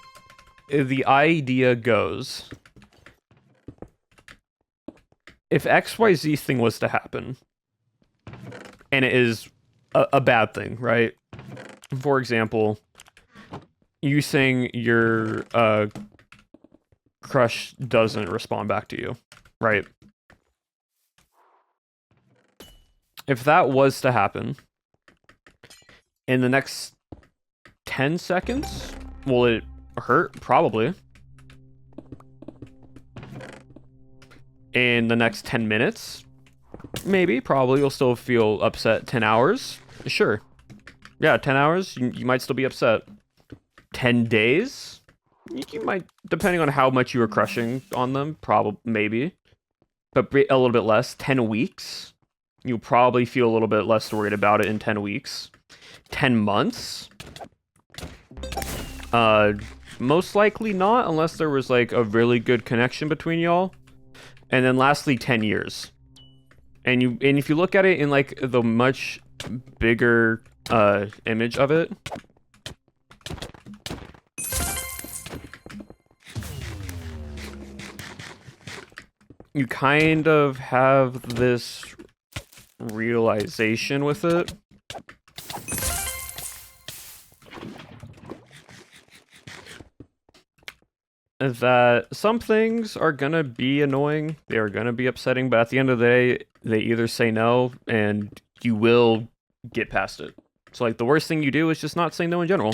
the idea goes, if XYZ thing was to happen, and it is a bad thing, right? For example, you saying your crush doesn't respond back to you, right? If that was to happen, in the next 10 seconds, will it hurt? Probably. In the next 10 minutes, maybe, probably, you'll still feel upset. 10 hours? Sure. Yeah, 10 hours, you might still be upset. 10 days? You might, depending on how much you were crushing on them, probably, maybe. But a little bit less. 10 weeks? You'll probably feel a little bit less worried about it in 10 weeks. 10 months? Most likely not, unless there was, like, a really good connection between y'all. And then lastly, 10 years. And if you look at it in, like, the much bigger image of it, you kind of have this realization with it. That some things are gonna be annoying, they are gonna be upsetting, but at the end of the day, they either say no, and you will get past it. So, like, the worst thing you do is just not say no in general.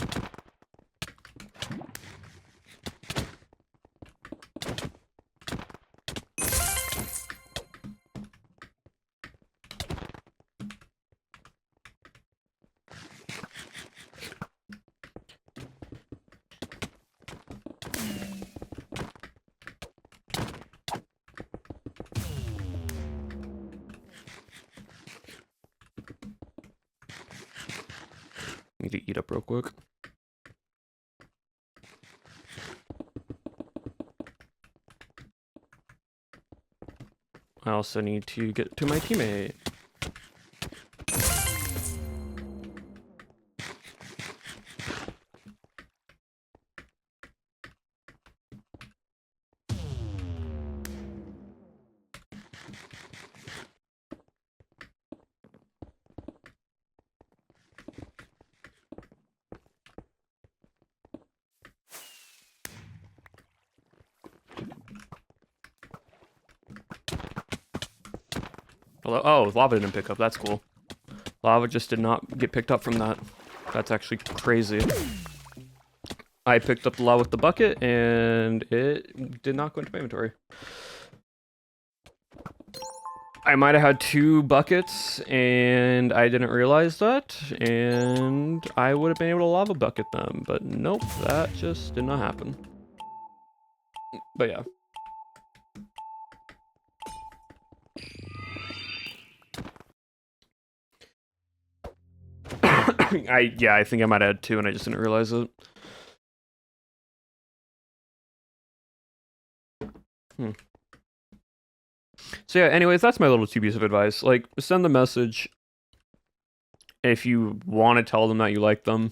Need to eat up real quick. I also need to get to my teammate. Hello? Oh, lava didn't pick up. That's cool. Lava just did not get picked up from that. That's actually crazy. I picked up the lava with the bucket, and it did not go into my inventory. I might have had 2 buckets, and I didn't realize that, and I would have been able to lava bucket them, but nope, that just did not happen. But yeah. I think I might have had 2, and I just didn't realize it. So yeah, anyways, that's my little 2 piece of advice. Like, send the message if you want to tell them that you like them.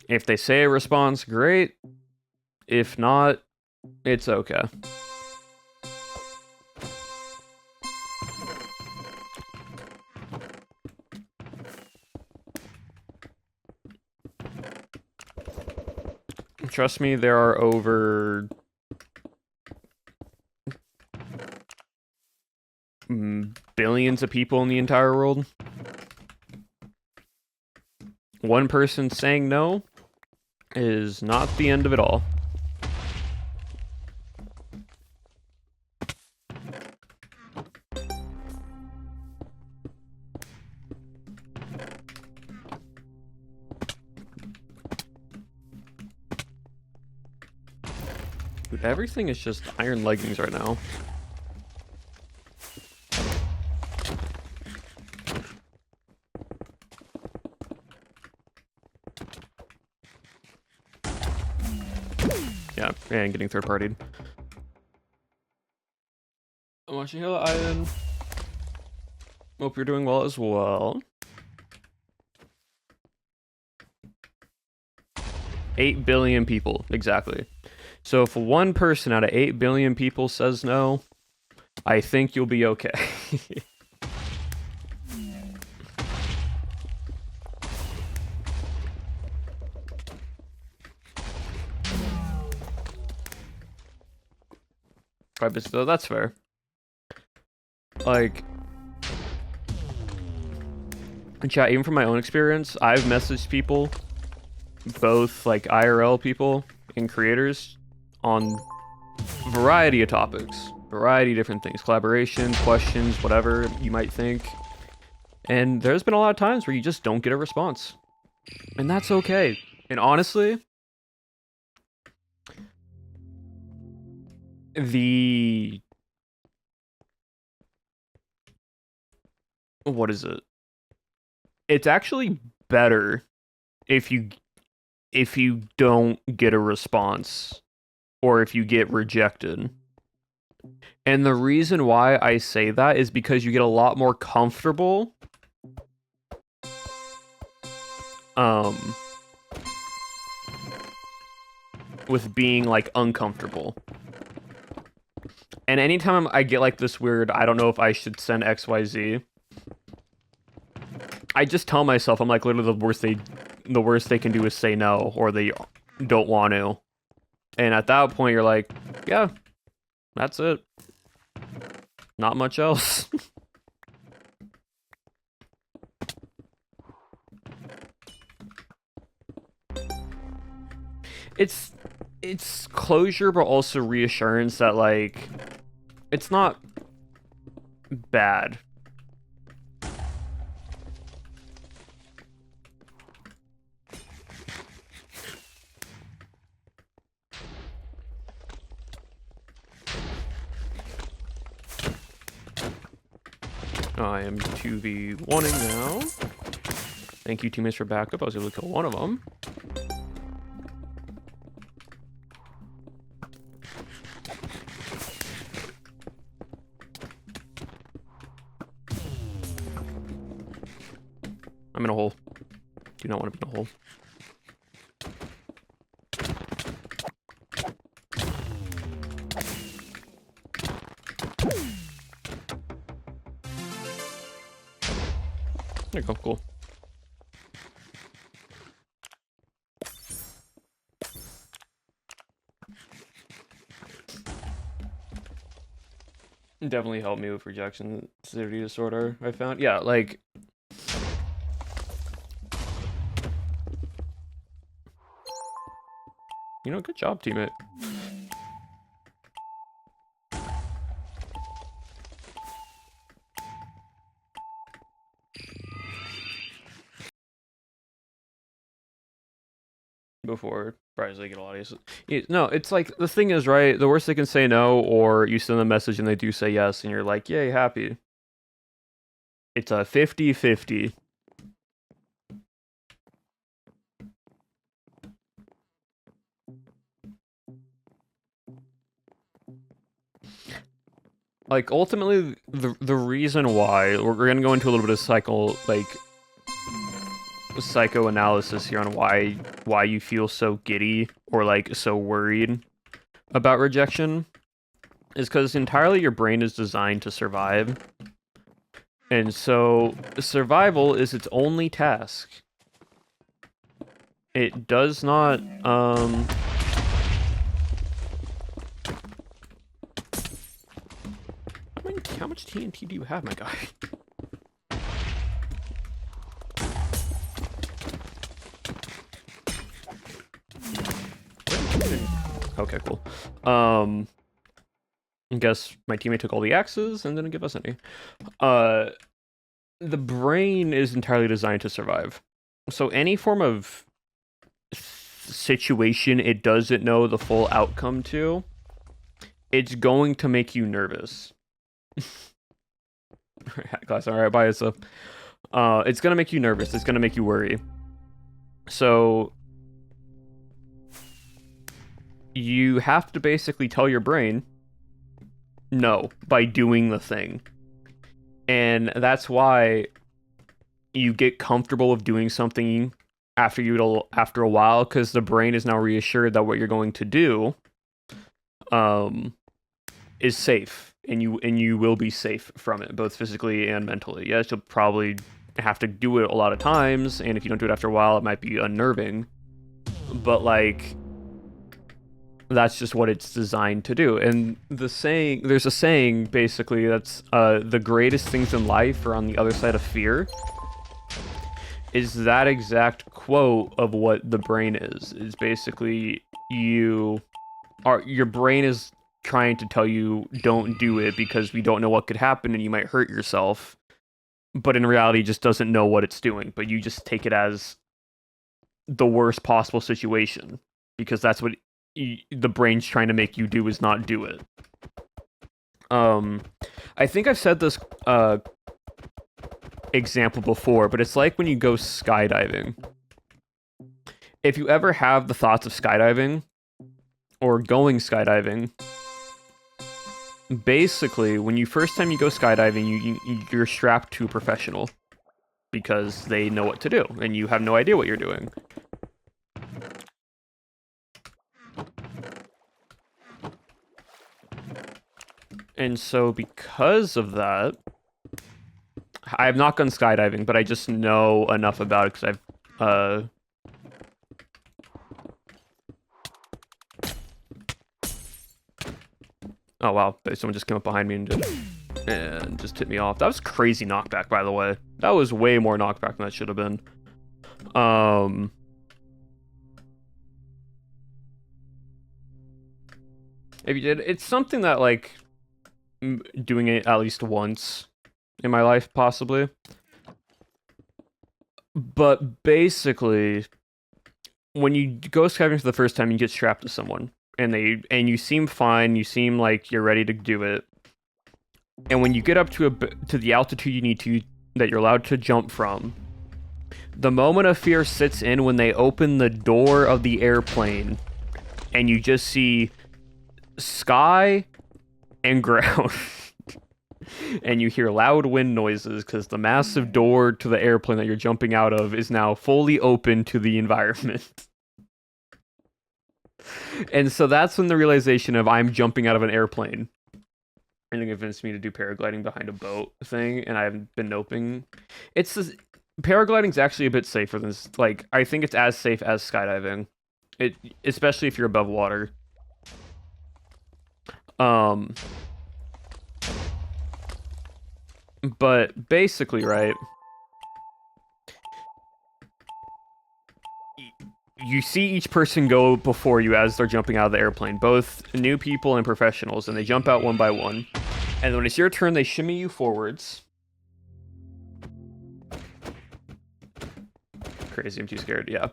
If they say a response, great. If not, it's okay. Trust me, there are over billions of people in the entire world. One person saying no is not the end of it all. Dude, everything is just iron leggings right now. Yeah, and getting third partied. I'm watching Halo Island. Hope you're doing well as well. 8 billion people, exactly. So if 1 person out of 8 billion people says no, I think you'll be okay. Right, but still, that's fair. Like, chat, even from my own experience, I've messaged people, both like IRL people and creators, on a variety of topics, variety of different things, collaboration, questions, whatever you might think. And there's been a lot of times where you just don't get a response. And that's okay. And honestly, what is it? It's actually better if you don't get a response or if you get rejected. And the reason why I say that is because you get a lot more comfortable with being like uncomfortable. And anytime I get like this weird, I don't know if I should send XYZ, I just tell myself, I'm like, literally the worst they can do is say no, or they don't want to. And at that point, you're like, yeah, that's it. Not much else. It's closure, but also reassurance that, like, it's not bad. I am 2v1ing now. Thank you, teammates, for backup. I was able to kill one of them. I'm in a hole. Do not want to be in a hole. There you go, cool. Definitely helped me with rejection sensitivity disorder, I found. Yeah, like... You know, good job, teammate. Before probably they get a lot of no, it's like the thing is, right, the worst they can say no, or you send a message and they do say yes and you're like, yay, happy. It's a 50-50. Like ultimately the reason why we're gonna go into a little bit of psychoanalysis here on why you feel so giddy or like so worried about rejection is because entirely your brain is designed to survive. And so survival is its only task. It does not how much TNT do you have, my guy? Okay, cool. I guess my teammate took all the axes and didn't give us any. The brain is entirely designed to survive. So any form of situation it doesn't know the full outcome to, it's going to make you nervous. Class, all right, bye. It's gonna make you nervous. It's gonna make you worry. So you have to basically tell your brain no by doing the thing. And that's why you get comfortable with doing something after a while, because the brain is now reassured that what you're going to do is safe, and you will be safe from it, both physically and mentally. Yes, you'll probably have to do it a lot of times, and if you don't do it after a while, it might be unnerving. But like, that's just what it's designed to do. And there's a saying basically that's the greatest things in life are on the other side of fear. Is that exact quote of what the brain is basically your brain is trying to tell you don't do it because we don't know what could happen and you might hurt yourself, but in reality it just doesn't know what it's doing, but you just take it as the worst possible situation because that's what the brain's trying to make you do, is not do it. I think I've said this example before, but it's like when you go skydiving. If you ever have the thoughts of skydiving or going skydiving, basically when you first time you go skydiving, you're strapped to a professional because they know what to do and you have no idea what you're doing. And so because of that, I have not gone skydiving, but I just know enough about it because I've oh wow, someone just came up behind me and just hit me off. That was crazy knockback, by the way. That was way more knockback than that should have been. If you did, it's something that like doing it at least once in my life, possibly. But basically, when you go skydiving for the first time, you get strapped to someone, and you seem fine. You seem like you're ready to do it. And when you get up to the altitude you need to, that you're allowed to jump from, The moment of fear sits in when they open the door of the airplane and you just see sky and ground. And you hear loud wind noises because the massive door to the airplane that you're jumping out of is now fully open to the environment. And so that's when the realization of I'm jumping out of an airplane and it convinced me to do paragliding behind a boat thing, and I've been noping. Paragliding's actually a bit safer than, like, I think it's as safe as skydiving. Especially if you're above water. But basically, right, you see each person go before you as they're jumping out of the airplane, both new people and professionals, and they jump out one by one. And when it's your turn, they shimmy you forwards. Crazy, I'm too scared, yeah.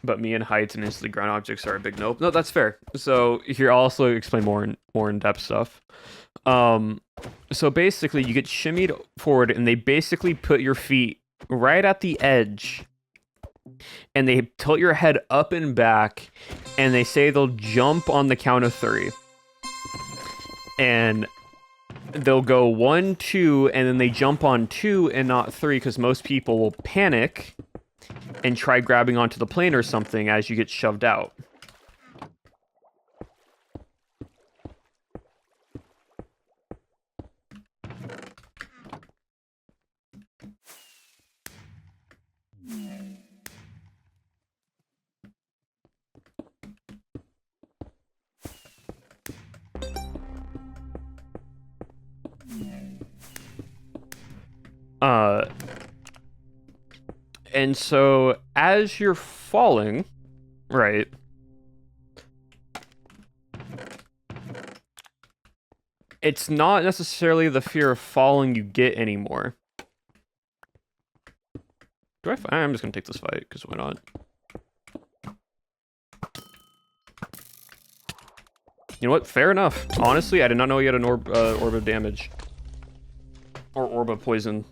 But me and heights and instantly ground objects are a big nope. No, that's fair. So here I'll also explain more in-depth stuff. So basically you get shimmied forward and they basically put your feet right at the edge and they tilt your head up and back and they say they'll jump on the count of 3. And they'll go 1, 2, and then they jump on 2 and not 3 because most people will panic and try grabbing onto the plane or something as you get shoved out. And so as you're falling, right, it's not necessarily the fear of falling you get anymore. I'm just gonna take this fight, because why not? You know what? Fair enough. Honestly, I did not know he had an orb of damage. Or orb of poison.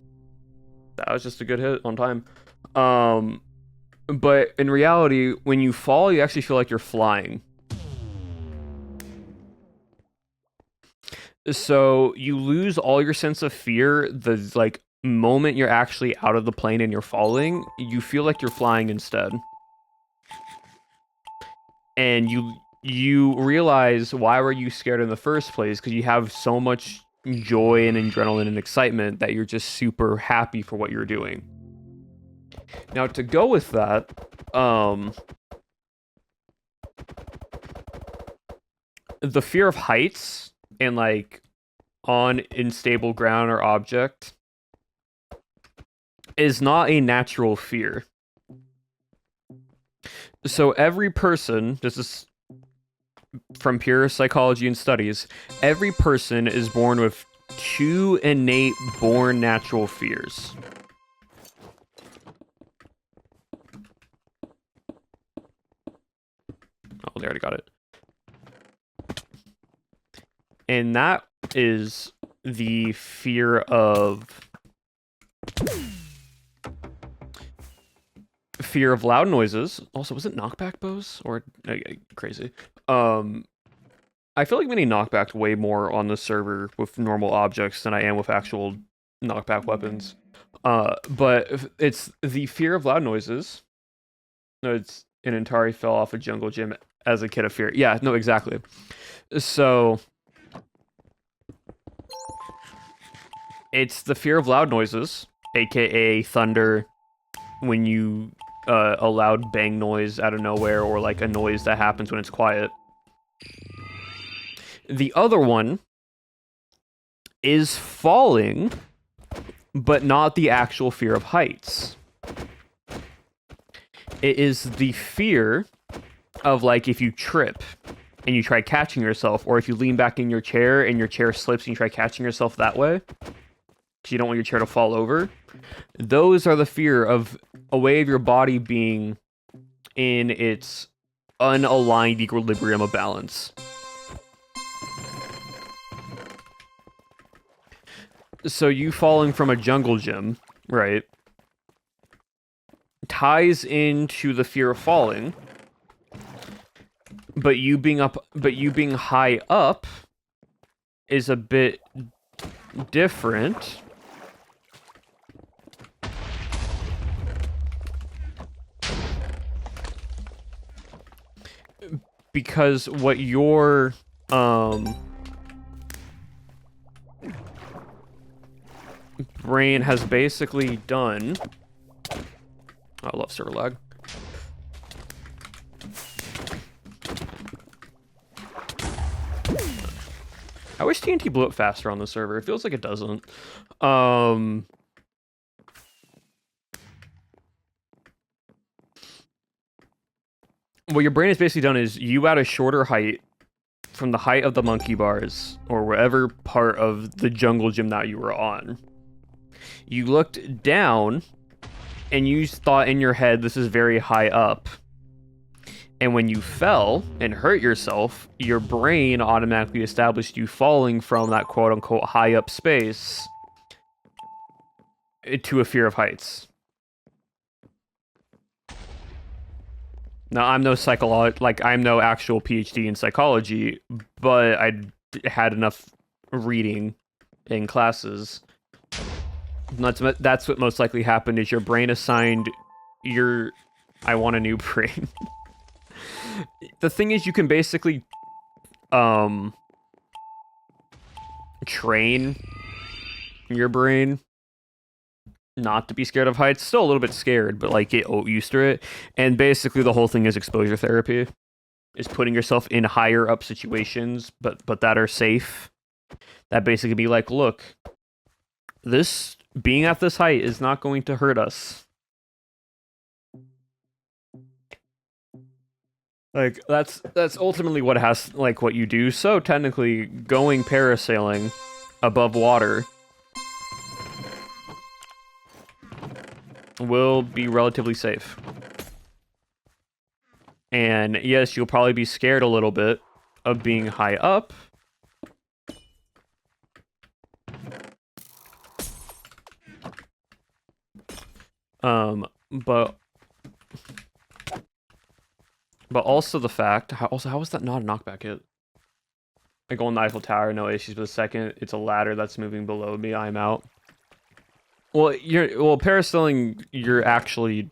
That was just a good hit on time. But in reality, when you fall, you actually feel like you're flying. So you lose all your sense of fear the like moment you're actually out of the plane and you're falling. You feel like you're flying instead. And you realize why were you scared in the first place, because you have so much joy and adrenaline and excitement that you're just super happy for what you're doing. Now to go with that, the fear of heights and like on unstable ground or object is not a natural fear. So every person, this is from pure psychology and studies, every person is born with 2 innate born natural fears. Oh, they already got it. And that is the fear of loud noises. Also, was it knockback bows or crazy? I feel like I'm getting knockback way more on the server with normal objects than I am with actual knockback weapons. But it's the fear of loud noises. No, it's an Atari fell off a jungle gym as a kid of fear. Yeah, no, exactly. So it's the fear of loud noises, aka thunder, when you a loud bang noise out of nowhere, or like a noise that happens when it's quiet. The other one is falling, but not the actual fear of heights. It is the fear of, like, if you trip and you try catching yourself, or if you lean back in your chair and your chair slips and you try catching yourself that way, because you don't want your chair to fall over. Those are the fear of a way of your body being in its unaligned equilibrium of balance. So you falling from a jungle gym right, ties into the fear of falling, but you being high up is a bit different. Because what your brain has basically done. I love server lag. I wish TNT blew up faster on the server. It feels like it doesn't. What your brain has basically done is you at a shorter height from the height of the monkey bars or wherever part of the jungle gym that you were on. You looked down and you thought in your head, this is very high up. And when you fell and hurt yourself, your brain automatically established you falling from that quote-unquote high up space to a fear of heights. Now, I'm no I'm no actual PhD in psychology, but I had enough reading in classes. That's what most likely happened is your brain assigned I want a new brain. The thing is, you can basically train your brain not to be scared of heights. Still a little bit scared, but like get used to it. And basically the whole thing is exposure therapy. Is putting yourself in higher up situations, but that are safe. That basically be like, look, this being at this height is not going to hurt us. Like that's ultimately what what you do. So technically going parasailing above water will be relatively safe. And yes, you'll probably be scared a little bit of being high up. But also the fact, how was that not a knockback hit? I go on the Eiffel Tower, no issues. But the second it's a ladder that's moving below me, I'm out. Well, parasailing, you're actually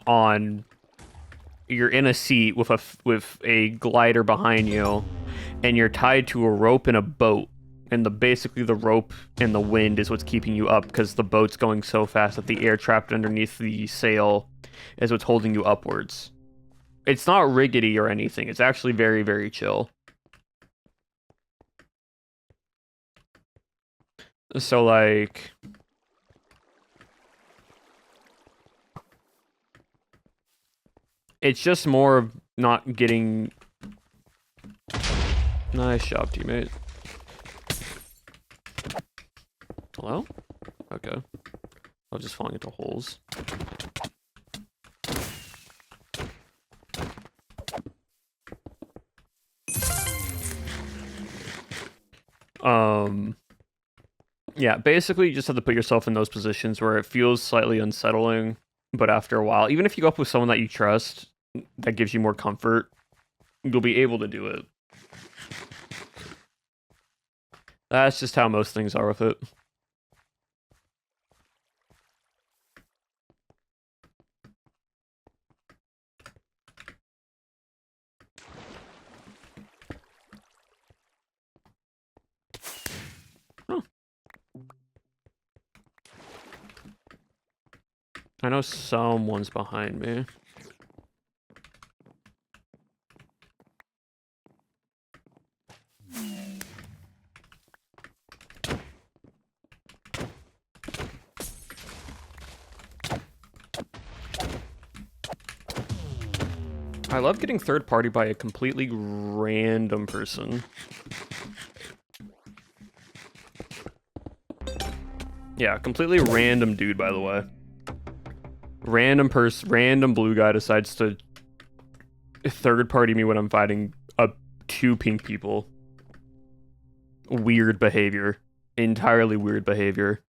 you're in a seat with a glider behind you, and you're tied to a rope in a boat. And basically the rope and the wind is what's keeping you up because the boat's going so fast that the air trapped underneath the sail is what's holding you upwards. It's not riggedy or anything. It's actually very, very chill. So, like... It's just more of not getting... Nice job, teammate. Hello? Okay. I was just falling into holes. Yeah, basically you just have to put yourself in those positions where it feels slightly unsettling, but after a while, even if you go up with someone that you trust, that gives you more comfort, you'll be able to do it. That's just how most things are with it. I know someone's behind me. I love getting third party by a completely random person. Yeah, completely random dude, by the way. Random blue guy decides to third party me when I'm fighting two pink people. Weird behavior. Entirely weird behavior.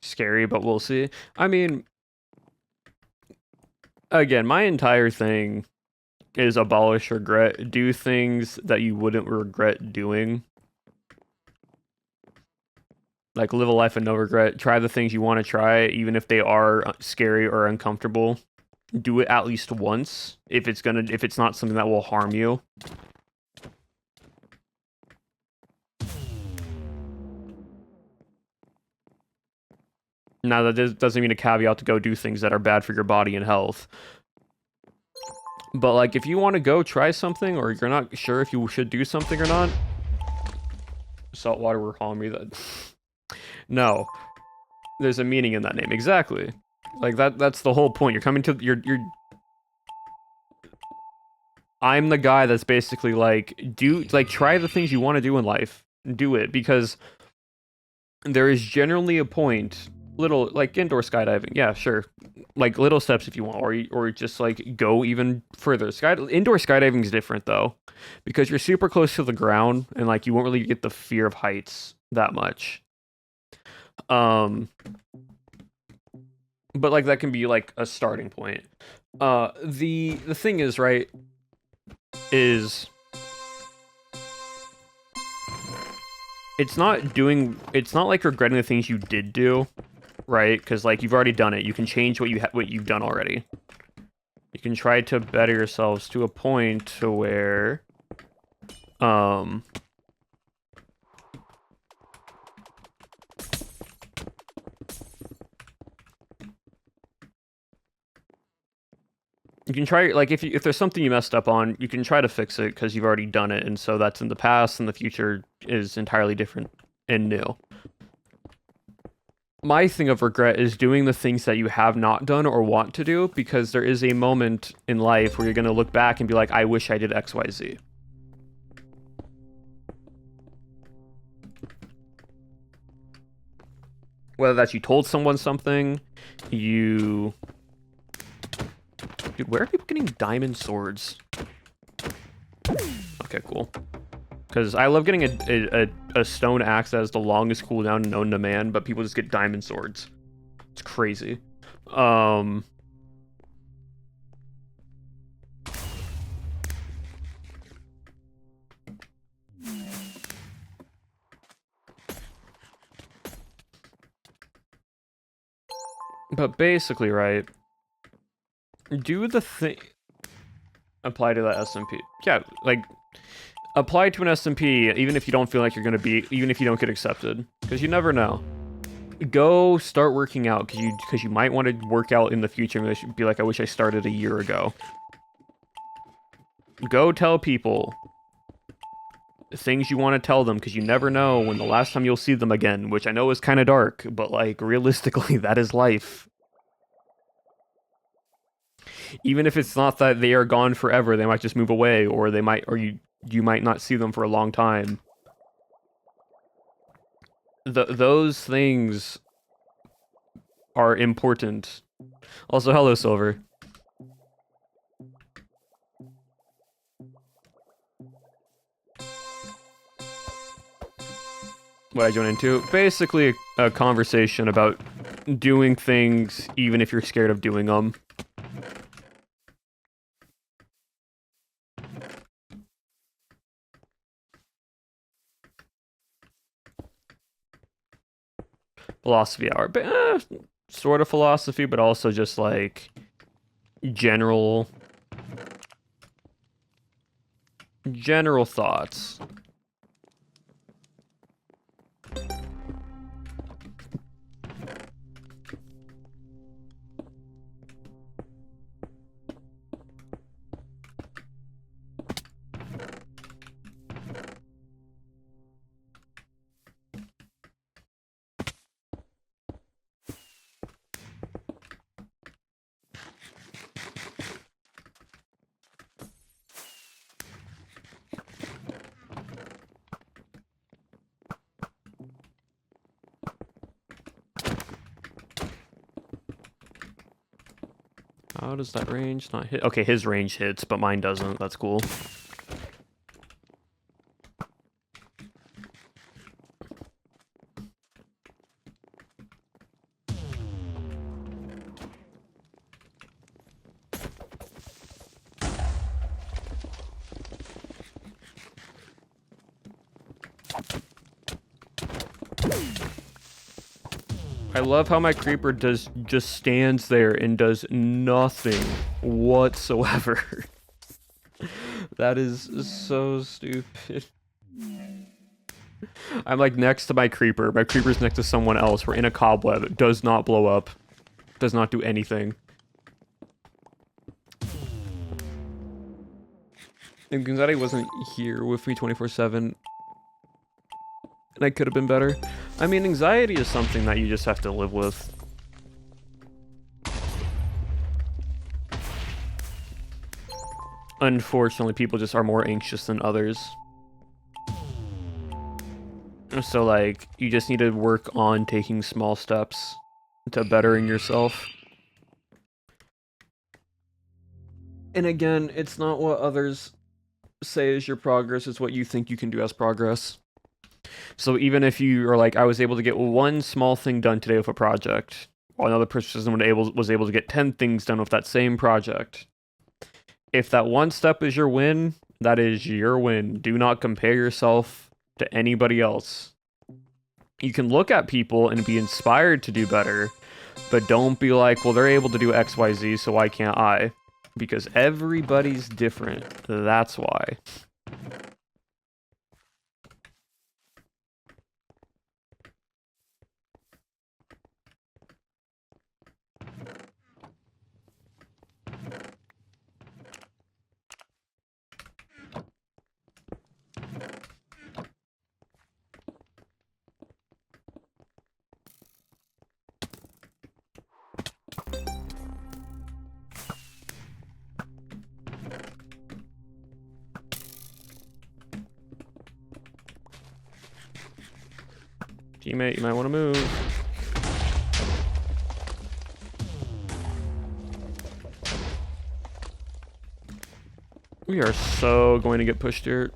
scary, but we'll see. I mean, again, my entire thing is abolish regret. Do things that you wouldn't regret doing. Like, live a life of no regret. Try the things you want to try, even if they are scary or uncomfortable. Do it at least once if it's not something that will harm you. Now, that doesn't mean a caveat to go do things that are bad for your body and health. But, like, if you want to go try something, or you're not sure if you should do something or not, saltwater will harm you. That no, there's a meaning in that name. Exactly. Like, that's the whole point. You're coming to you're I'm the guy that's basically like, try the things you want to do in life. Do it, because there is generally a point, little, like, indoor skydiving. Yeah, sure. Like, little steps if you want, or just, like, go even further. Indoor skydiving is different, though, because you're super close to the ground, and, like, you won't really get the fear of heights that much. But, like, that can be, like, a starting point. The thing is, right, is it's not like regretting the things you did do, right? Because, like, you've already done it. You can change what you've done already. You can try to better yourselves to a point to where you can try, like, if there's something you messed up on, you can try to fix it because you've already done it, and so that's in the past, and the future is entirely different and new. My thing of regret is doing the things that you have not done or want to do, because there is a moment in life where you're going to look back and be like, I wish I did XYZ. Whether that's you told someone something, Dude, where are people getting diamond swords? Okay, cool. Because I love getting a stone axe that has the longest cooldown known to man, but people just get diamond swords. It's crazy. But basically, right, do the thing... Apply to that SMP. Yeah, like, apply to an SMP, even if you don't feel like you're gonna be... Even if you don't get accepted. Because you never know. Go start working out, because you might want to work out in the future, and be like, I wish I started a year ago. Go tell people things you want to tell them, because you never know when the last time you'll see them again, which I know is kind of dark, but, like, realistically, that is life. Even if it's not that they are gone forever, they might just move away, or you might not see them for a long time. Those things are important. Also, hello, Silver. What I joined into? Basically, a conversation about doing things even if you're scared of doing them. Philosophy hour, but sort of philosophy, but also just like general thoughts. How does that range not hit? Okay, his range hits, but mine doesn't. That's cool. I love how my creeper just stands there and does nothing whatsoever. That is so stupid. I'm like next to my creeper. My creeper's next to someone else. We're in a cobweb. It does not blow up. Does not do anything. If Gonzati wasn't here with me 24/7, and I could have been better. I mean, anxiety is something that you just have to live with. Unfortunately, people just are more anxious than others. So, like, you just need to work on taking small steps to bettering yourself. And again, it's not what others say is your progress, it's what you think you can do as progress. So even if you are like, I was able to get one small thing done today with a project, while another person was able to get 10 things done with that same project. If that one step is your win, that is your win. Do not compare yourself to anybody else. You can look at people and be inspired to do better, but don't be like, well, they're able to do X, Y, Z, so why can't I? Because everybody's different. That's why. Teammate, you might want to move. We are so going to get pushed here.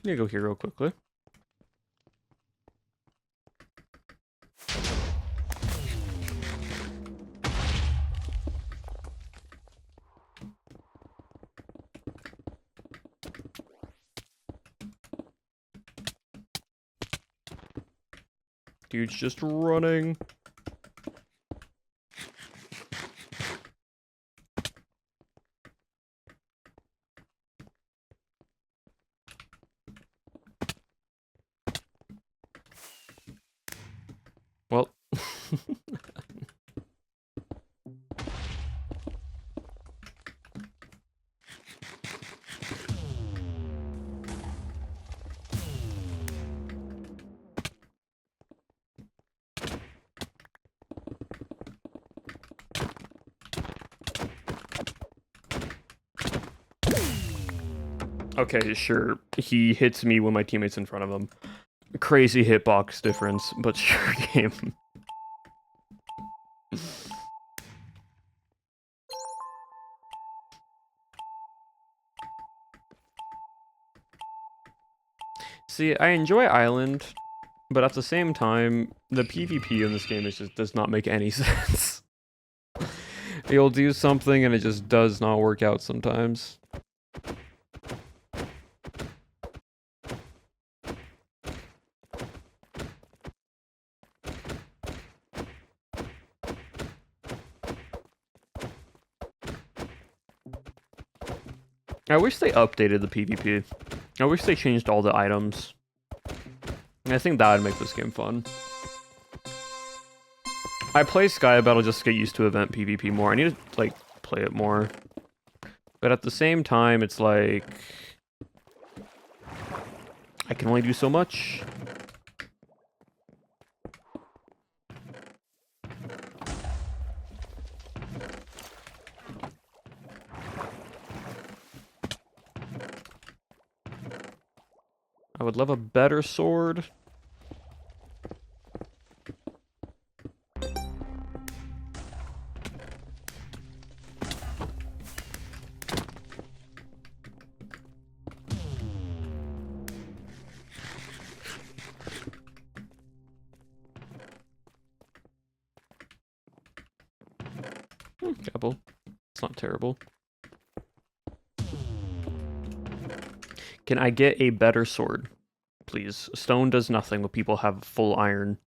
I'm gonna go here real quickly. Dude's just running. Well. Okay, sure. He hits me when my teammate's in front of him. Crazy hitbox difference, but sure game. See, I enjoy Island, but at the same time, the PvP in this game just does not make any sense. You'll do something and it just does not work out sometimes. I wish they updated the PvP. I wish they changed all the items. I think that would make this game fun. I play Sky Battle just to get used to event PvP more. I need to, like, play it more. But at the same time, it's like... I can only do so much. I would love a better sword. Apple. It's not terrible. Can I get a better sword, please? Stone does nothing when people have full iron.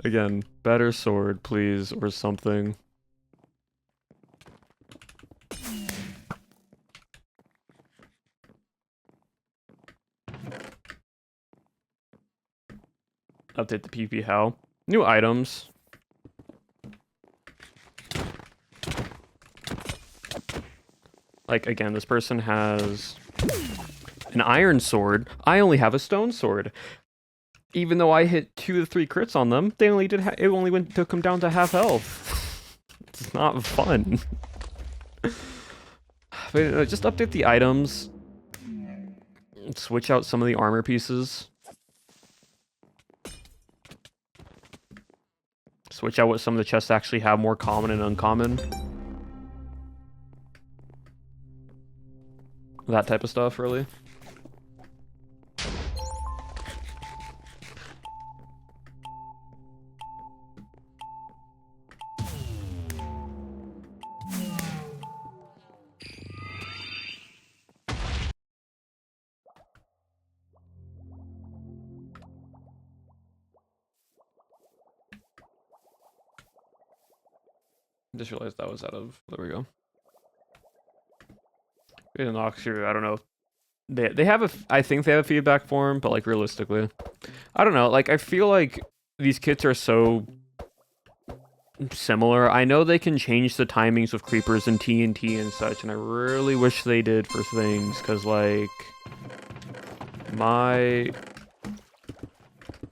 Again, better sword, please, or something. Update the PvP how? New items. Like, again, this person has an iron sword. I only have a stone sword. Even though I hit 2 to 3 crits on them, they only did it only took them down to half health. It's not fun. But just update the items. Switch out some of the armor pieces. Switch out what some of the chests actually have more common and uncommon. That type of stuff, really. Just realized that was out of... There we go. In Oxford, I don't know. They have a... I think they have a feedback form, but like realistically, I don't know. Like I feel like these kits are so similar. I know they can change the timings with creepers and TNT and such, and I really wish they did for things, because like my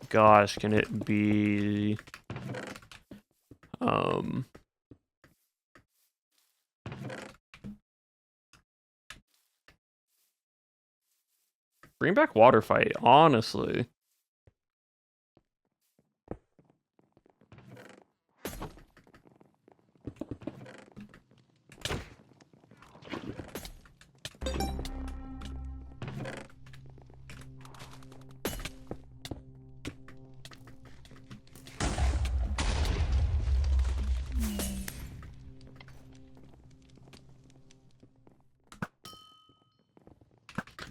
gosh, can it be bring back water fight, honestly.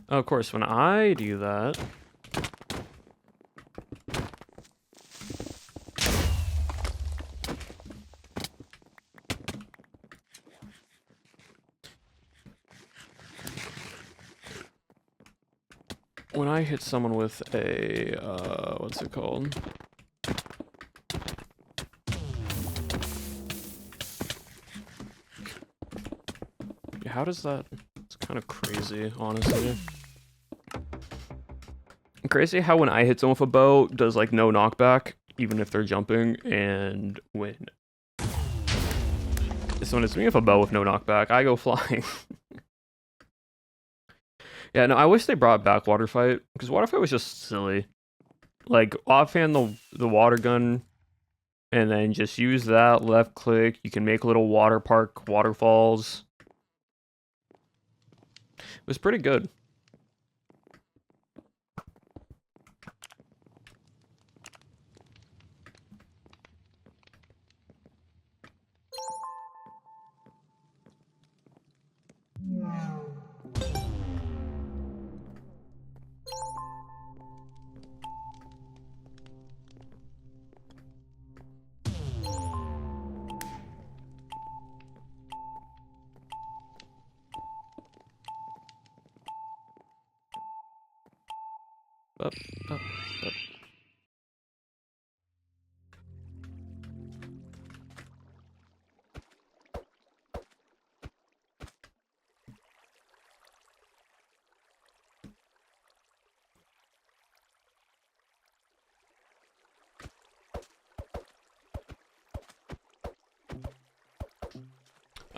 Of course, when I do that... When I hit someone with a, what's it called? How does that... It's kind of crazy, honestly. Crazy how when I hit someone with a bow, does like no knockback, even if they're jumping, and when someone hits me with a bow with no knockback, I go flying. Yeah, no, I wish they brought back water fight, because water fight was just silly. Like, offhand the water gun, and then just use that, left click, you can make little water park waterfalls. It was pretty good. Up, up, up.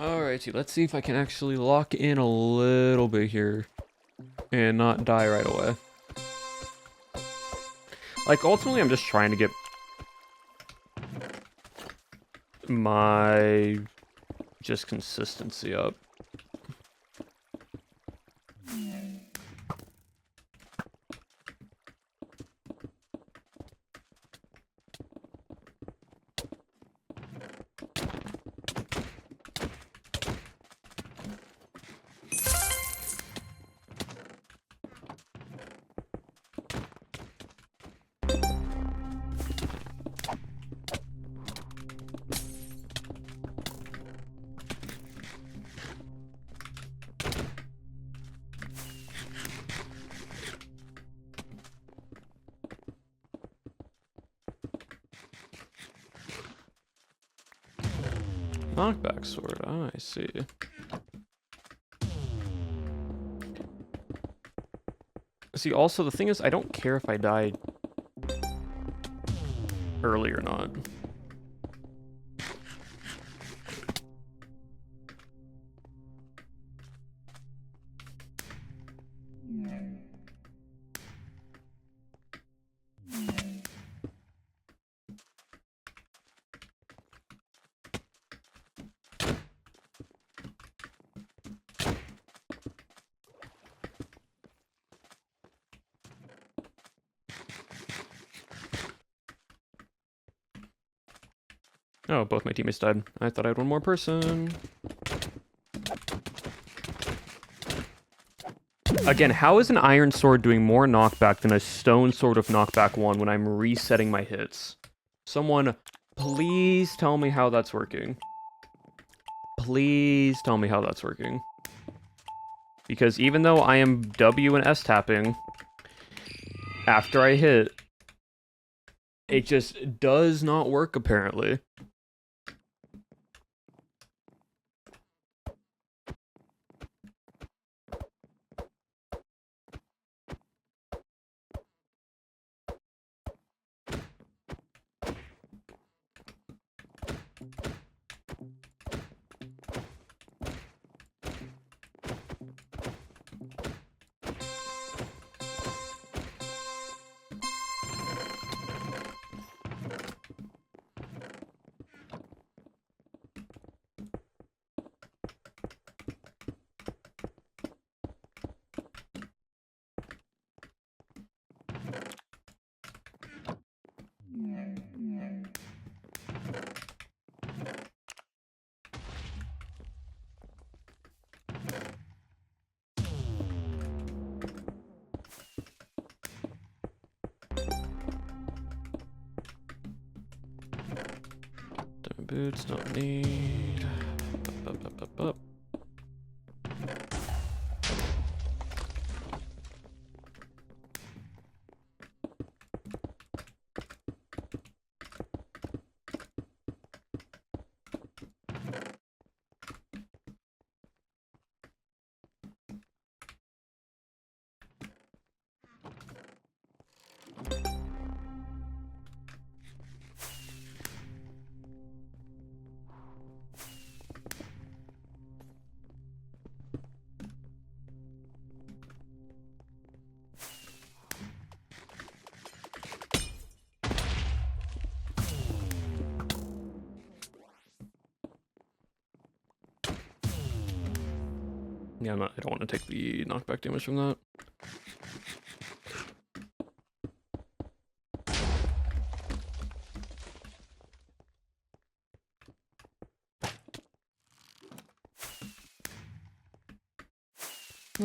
Alrighty, let's see if I can actually lock in a little bit here and not die right away. Like, ultimately, I'm just trying to get my just consistency up. Knockback sword, ah, I see. See, also, the thing is, I don't care if I die early or not. Oh, both my teammates died. I thought I had one more person. Again, how is an iron sword doing more knockback than a stone sword of knockback 1 when I'm resetting my hits? Someone, please tell me how that's working. Please tell me how that's working. Because even though I am W and S tapping after I hit, it just does not work apparently. Boots don't need. Up. Yeah, I don't want to take the knockback damage from that.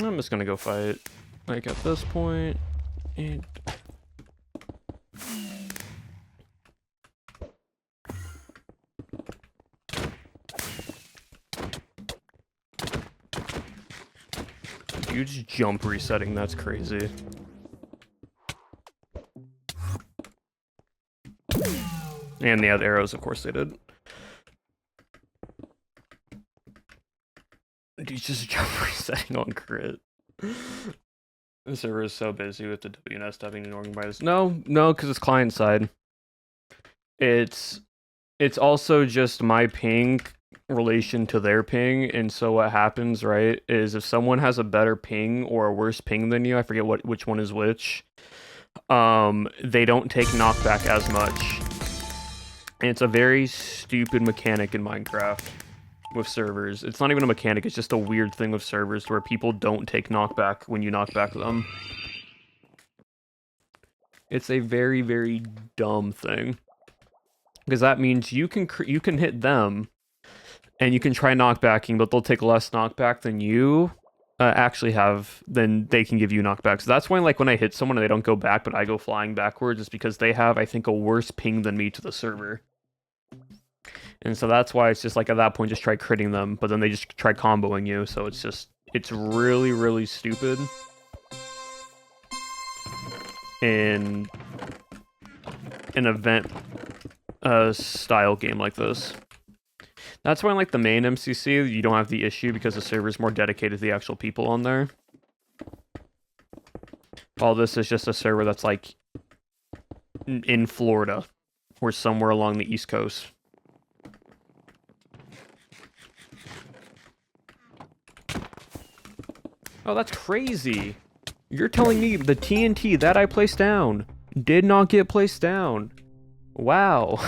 I'm just gonna go fight, like, at this point, and... Huge jump resetting, that's crazy. And they had arrows, of course they did. Dude's just jump resetting on crit. The server is so busy with the WNS tapping and organized. No, because it's client side. It's also just my ping relation to their ping, and so what happens, right, is if someone has a better ping or a worse ping than you, I forget which one is which, they don't take knockback as much. And it's a very stupid mechanic in Minecraft with servers. It's not even a mechanic, it's just a weird thing with servers where people don't take knockback when you knock back them. It's a very, very dumb thing. Because that means you can hit them, and you can try knockbacking, but they'll take less knockback than you actually have, then they can give you knockback. So that's why, like, when I hit someone and they don't go back, but I go flying backwards, it's because they have, I think, a worse ping than me to the server. And so that's why it's just like, at that point, just try critting them, but then they just try comboing you, so it's just, it's really, really stupid. In an event style game like this. That's why, like, the main MCC, you don't have the issue because the server's more dedicated to the actual people on there. All this is just a server that's, like, in Florida, or somewhere along the East Coast. Oh, that's crazy. You're telling me the TNT that I placed down did not get placed down. Wow.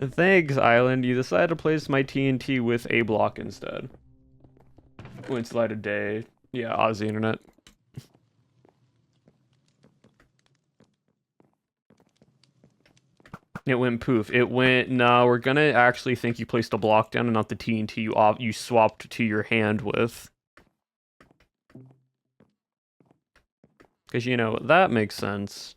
Thanks, Island. You decided to place my TNT with a block instead. Went light of day. Yeah, Aussie internet. It went poof. It went, no, we're gonna actually think you placed a block down and not the TNT you swapped to your hand with. Because, you know, that makes sense.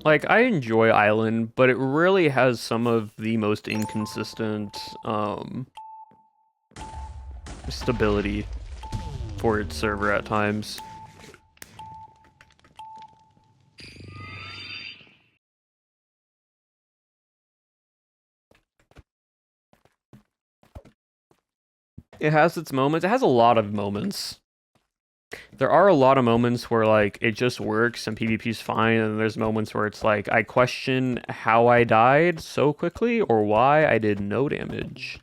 Like, I enjoy Island, but it really has some of the most inconsistent, stability for its server at times. It has its moments. It has a lot of moments. There are a lot of moments where, like, it just works and PvP's fine, and there's moments where it's like, I question how I died so quickly or why I did no damage.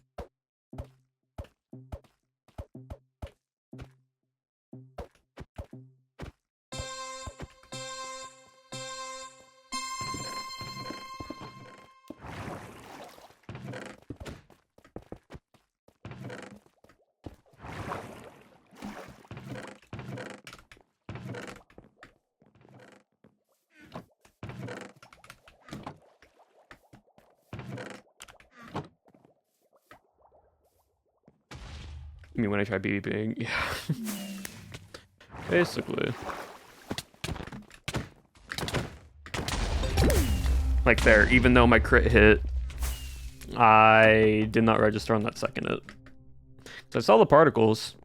I mean, when I try PvPing, yeah. Basically. Like there, even though my crit hit, I did not register on that second hit. So I saw the particles.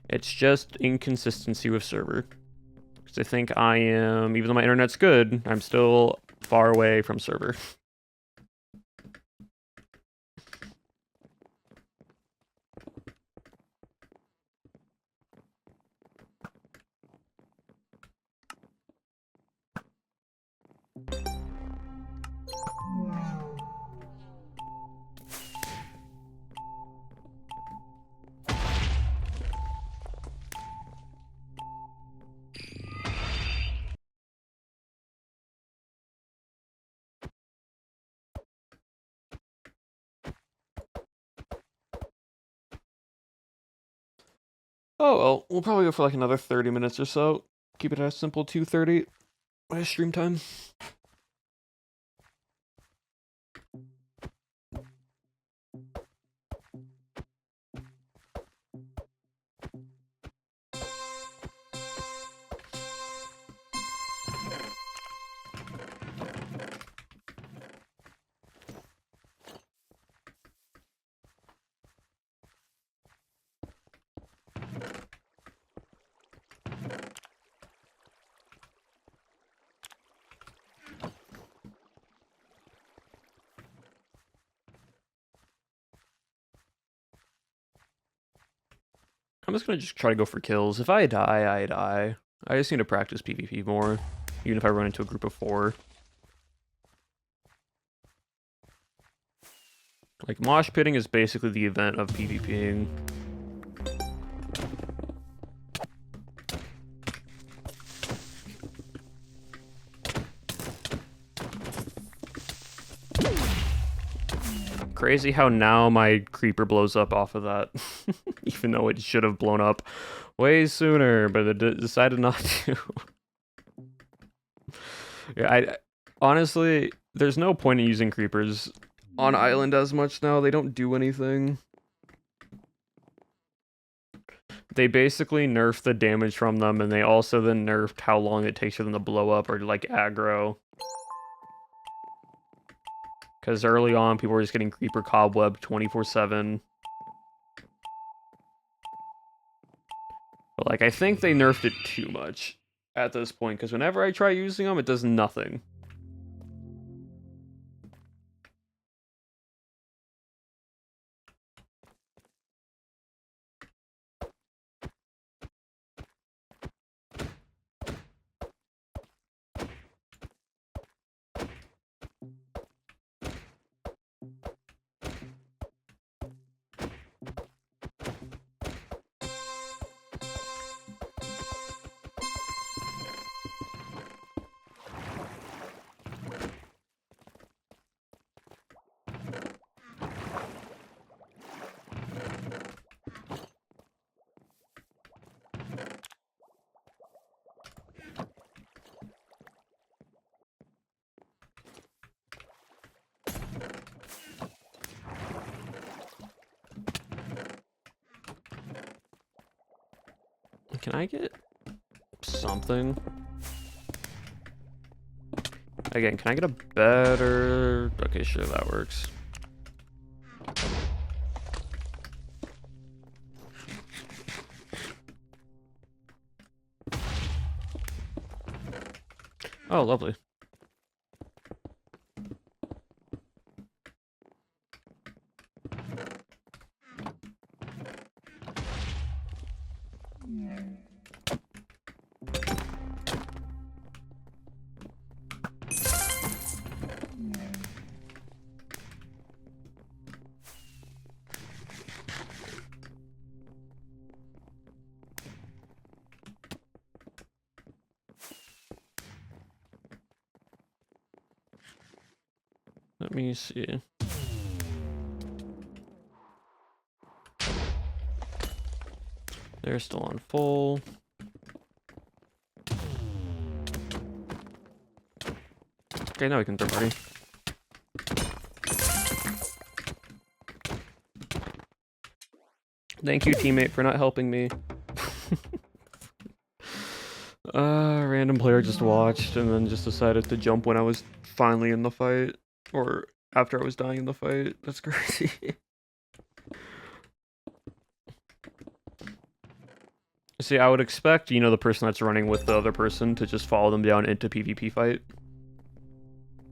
It's just inconsistency with server. Because I think I am, even though my internet's good, I'm still far away from server. Oh well, we'll probably go for like another 30 minutes or so. Keep it as simple, 2:30 by stream time. I'm just gonna try to go for kills. If I die, I die. I just need to practice PvP more, even if I run into a group of 4. Like, mosh pitting is basically the event of PvPing. Crazy how now my creeper blows up off of that. Even though it should have blown up way sooner, but it decided not to. Yeah, honestly, there's no point in using creepers on island as much now. They don't do anything. They basically nerfed the damage from them, and they also then nerfed how long it takes for them to blow up or like aggro. Because early on, people were just getting creeper cobweb 24/7. But like, I think they nerfed it too much at this point, because whenever I try using them, it does nothing. Can I get something? Again, can I get a better... Okay, sure, that works. Oh, lovely. Let me see. They're still on full. Okay, now we can third party. Thank you, teammate, for not helping me. Random player just watched and then just decided to jump when I was finally in the fight. Or after I was dying in the fight. That's crazy. See, I would expect, you know, the person that's running with the other person to just follow them down into PvP fight.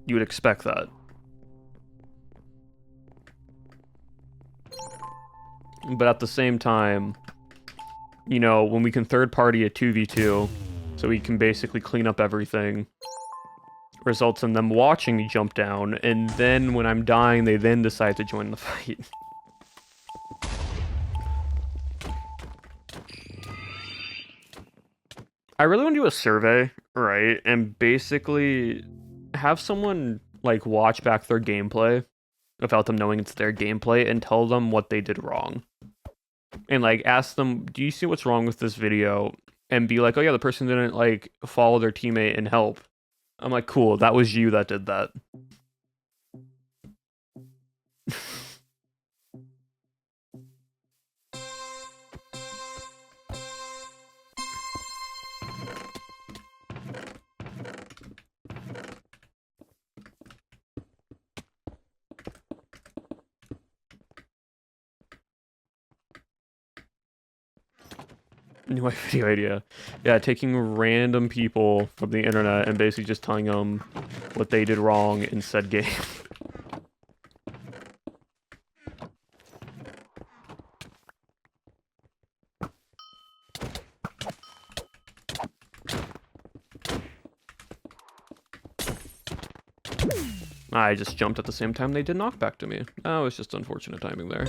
You would expect that. But at the same time, you know, when we can third party a 2v2, so we can basically clean up everything, results in them watching me jump down, and then when I'm dying, they then decide to join the fight. I really want to do a survey, right, and basically have someone, like, watch back their gameplay without them knowing it's their gameplay and tell them what they did wrong. And, like, ask them, do you see what's wrong with this video? And be like, oh yeah, the person didn't, like, follow their teammate and help. I'm like, cool, that was you that did that. New video idea. Yeah, taking random people from the internet and basically just telling them what they did wrong in said game. I just jumped at the same time they did knockback to me. Oh, it's just unfortunate timing there.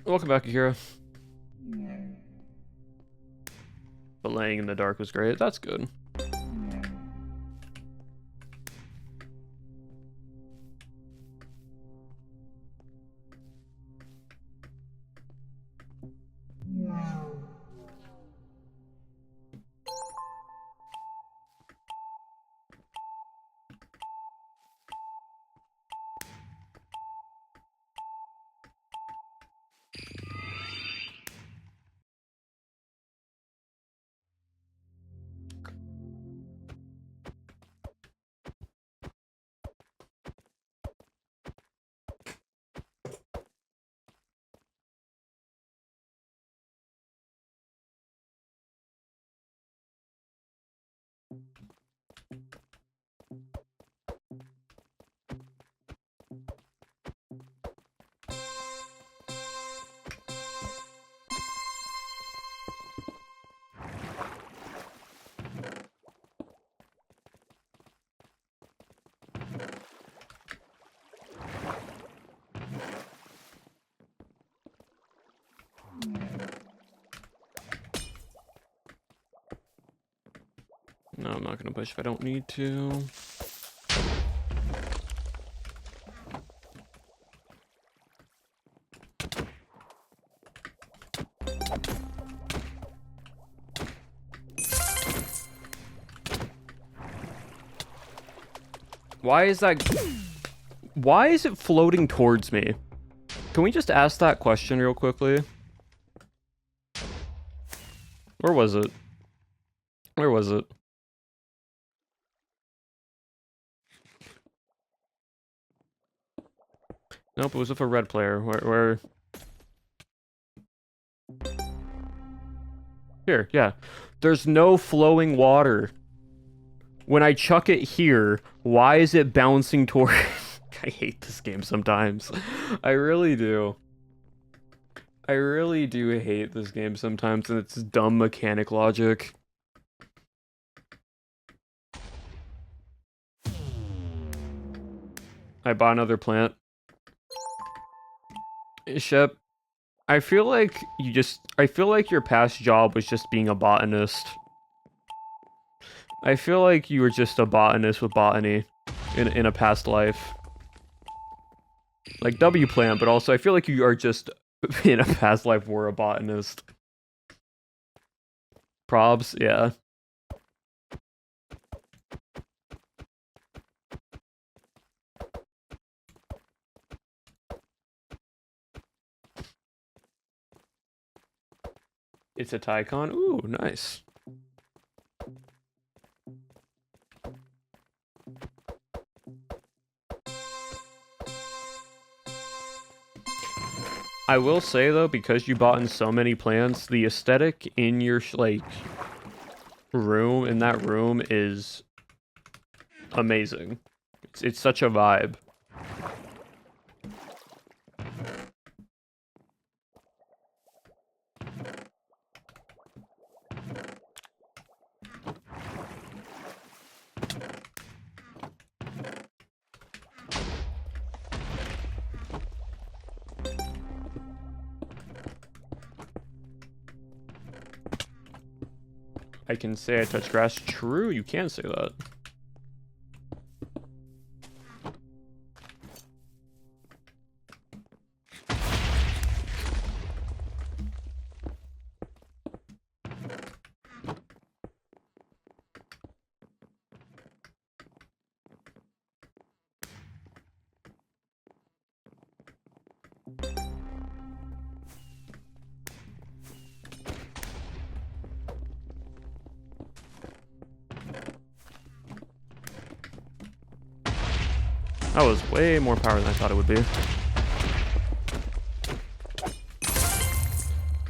Welcome back, Akira. But laying in the dark was great. That's good. No, I'm not gonna push if I don't need to. Why is that? Why is it floating towards me? Can we just ask that question real quickly? Where was it? Where was it? Nope, it was with a red player. Where? Here, yeah. There's no flowing water. When I chuck it here, why is it bouncing toward... I hate this game sometimes. I really do. I really do hate this game sometimes, and it's dumb mechanic logic. I bought another plant. Shep, I feel like your past job was just being a botanist. I feel like you were just a botanist with botany in a past life. Like W plant, but also I feel like you are just in a past life were a botanist. Probs, yeah. It's a Tycon. Ooh, nice. I will say though, because you bought in so many plants, the aesthetic in your like room in that room is amazing. It's such a vibe. I can say I touch grass. True, you can say that. That was way more power than I thought it would be. It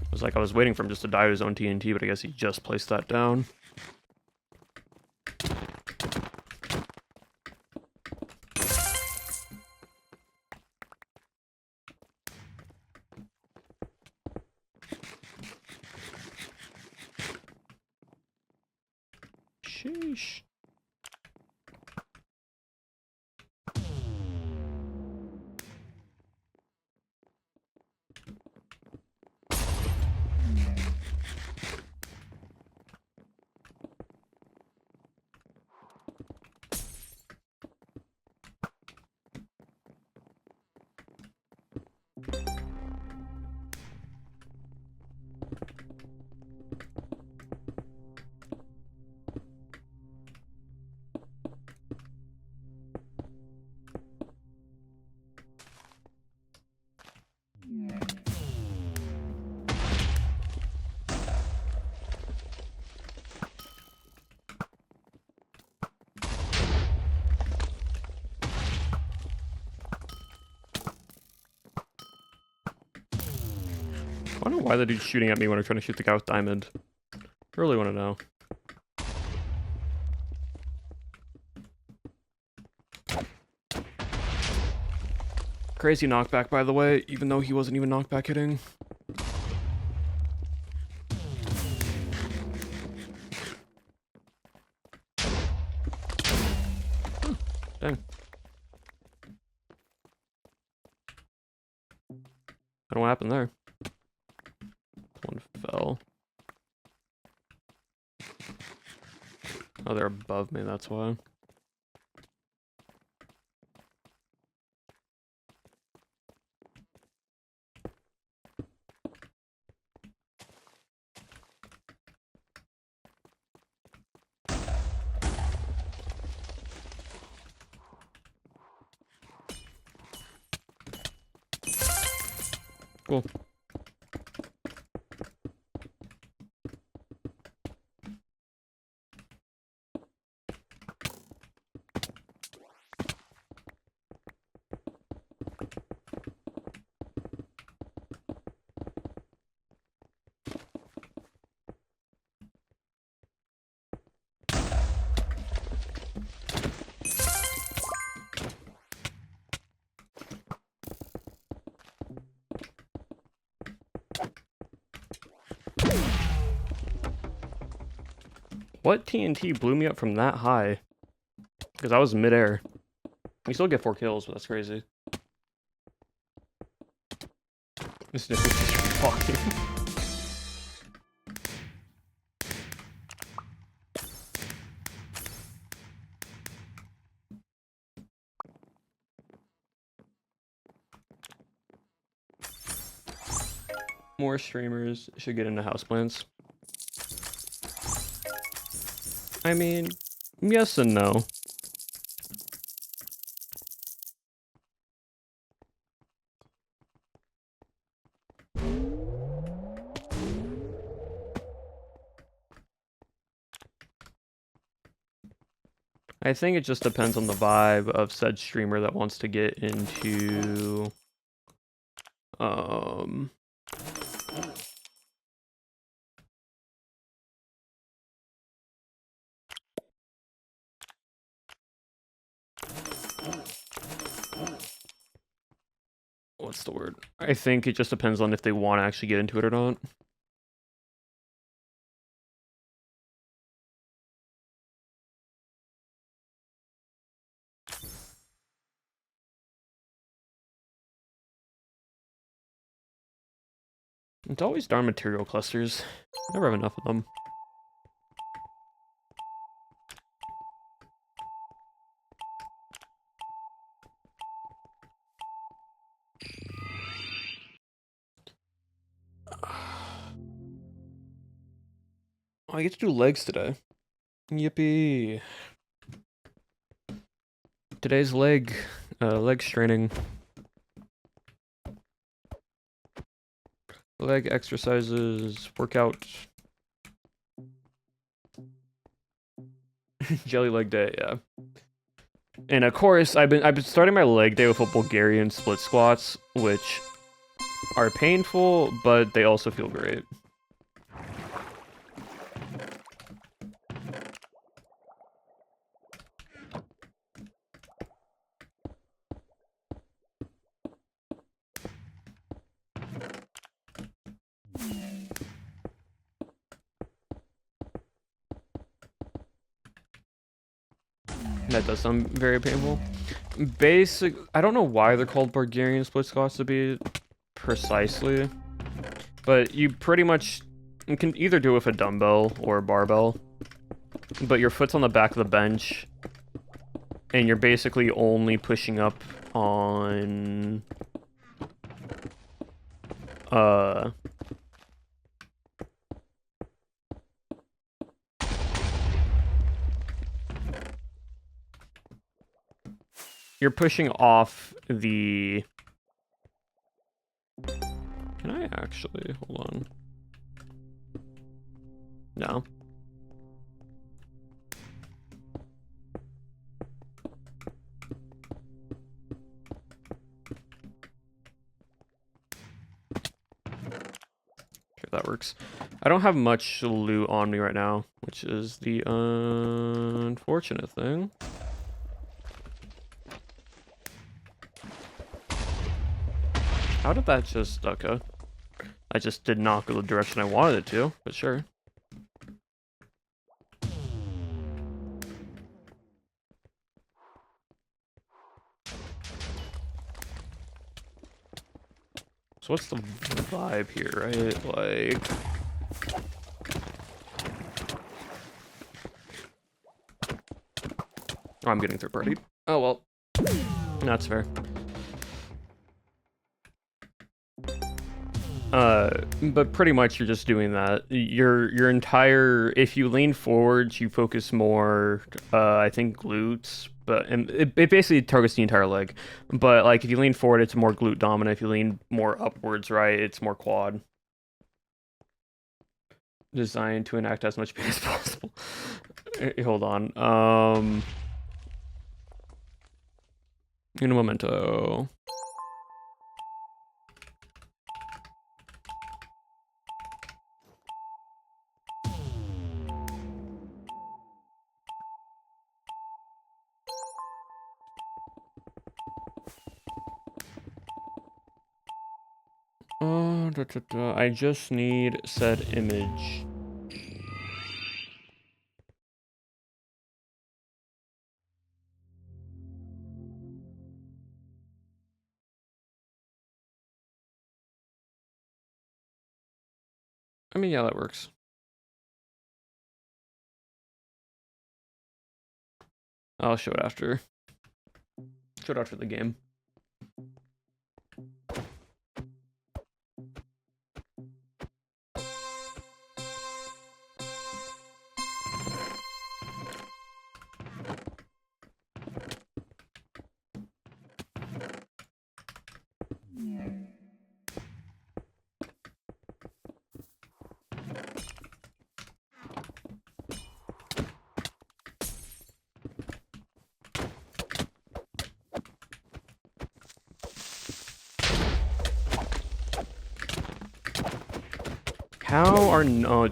was like I was waiting for him just to die his own TNT, but I guess he just placed that down. Sheesh. I don't know why the dude's shooting at me when I'm trying to shoot the guy with diamond. I really want to know. Crazy knockback, by the way, even though he wasn't even knockback hitting. Dang. I don't know what happened there. One fell. Oh, they're above me, that's why. Cool. What TNT blew me up from that high? Because I was midair. We still get 4 kills, but that's crazy. This dude is just walking. More streamers should get into houseplants. I mean, yes and no. I think it just depends on the vibe of said streamer that wants to get into what's the word? I think it just depends on if they want to actually get into it or not. It's always darn material clusters. Never have enough of them. Oh, I get to do legs today. Yippee. Today's leg training. Leg exercises, workout. Jelly leg day, yeah. And of course, I've been starting my leg day with a Bulgarian split squats, which are painful, but they also feel great. That does sound very painful. I don't know why they're called Bulgarian split squats to be precisely, but you pretty much you can either do it with a dumbbell or a barbell, but your foot's on the back of the bench, and you're basically only pushing up on you're pushing off the... Can I actually? Hold on. No. works. I don't have much loot on me right now, which is the unfortunate thing. How did that just... Okay. I just did not go the direction I wanted it to, but sure. So what's the vibe here, right? Like... Oh, I'm getting third party. Oh, well. That's fair. But pretty much you're just doing that. Your entire... If you lean forwards, you focus more, I think, glutes. But and it basically targets the entire leg. But, like, if you lean forward, it's more glute dominant. If you lean more upwards, right, it's more quad. Designed to enact as much pain as possible. Hold on. In a momento. I just need said image. I mean, yeah, that works. I'll show it after. Show it after the game. How are no...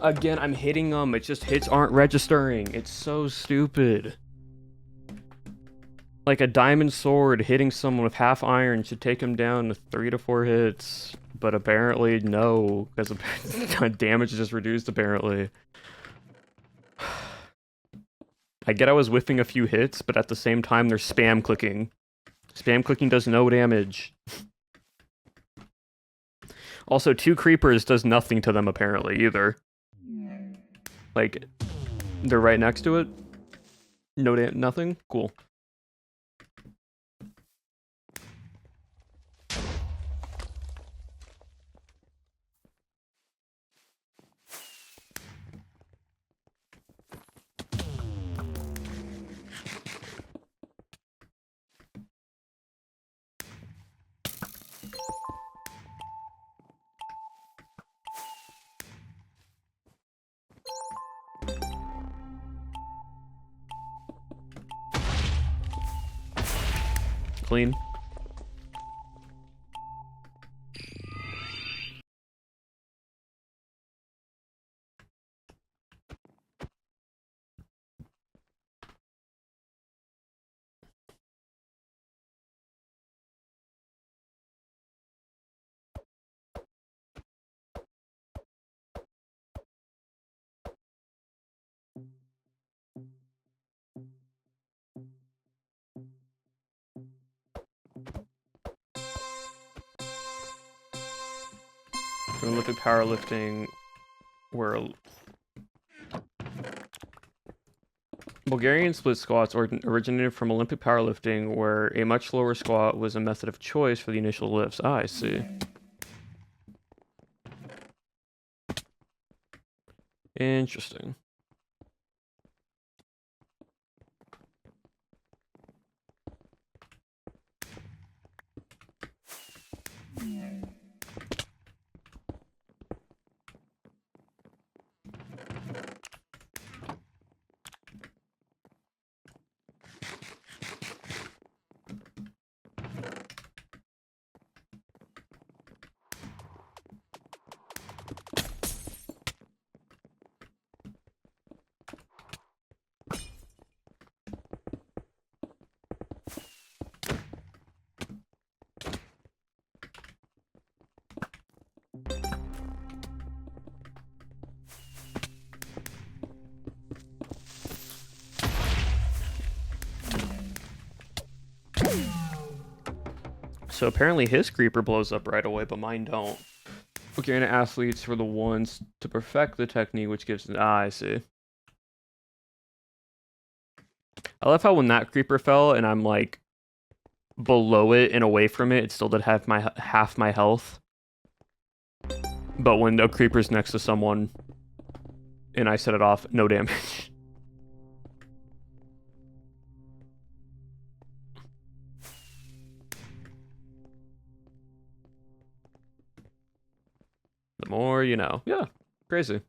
Again, I'm hitting them. It's just hits aren't registering. It's so stupid. Like a diamond sword hitting someone with half iron should take him down to 3 to 4 hits. But apparently no, because damage is just reduced apparently. I get I was whiffing a few hits, but at the same time they're spam clicking. Spam clicking does no damage. Also, 2 creepers does nothing to them apparently either. Like, they're right next to it. No nothing? Cool. Clean. For Olympic powerlifting, where Bulgarian split squats originated from Olympic powerlifting, where a much lower squat was a method of choice for the initial lifts. Ah, I see. Interesting. So apparently his creeper blows up right away, but mine don't. Okay, and athletes were the ones to perfect the technique, which gives... Ah, I see. I love how when that creeper fell and I'm like below it and away from it, it still did have my half my health. But when the creeper's next to someone and I set it off, no damage. The more you know. Yeah, crazy.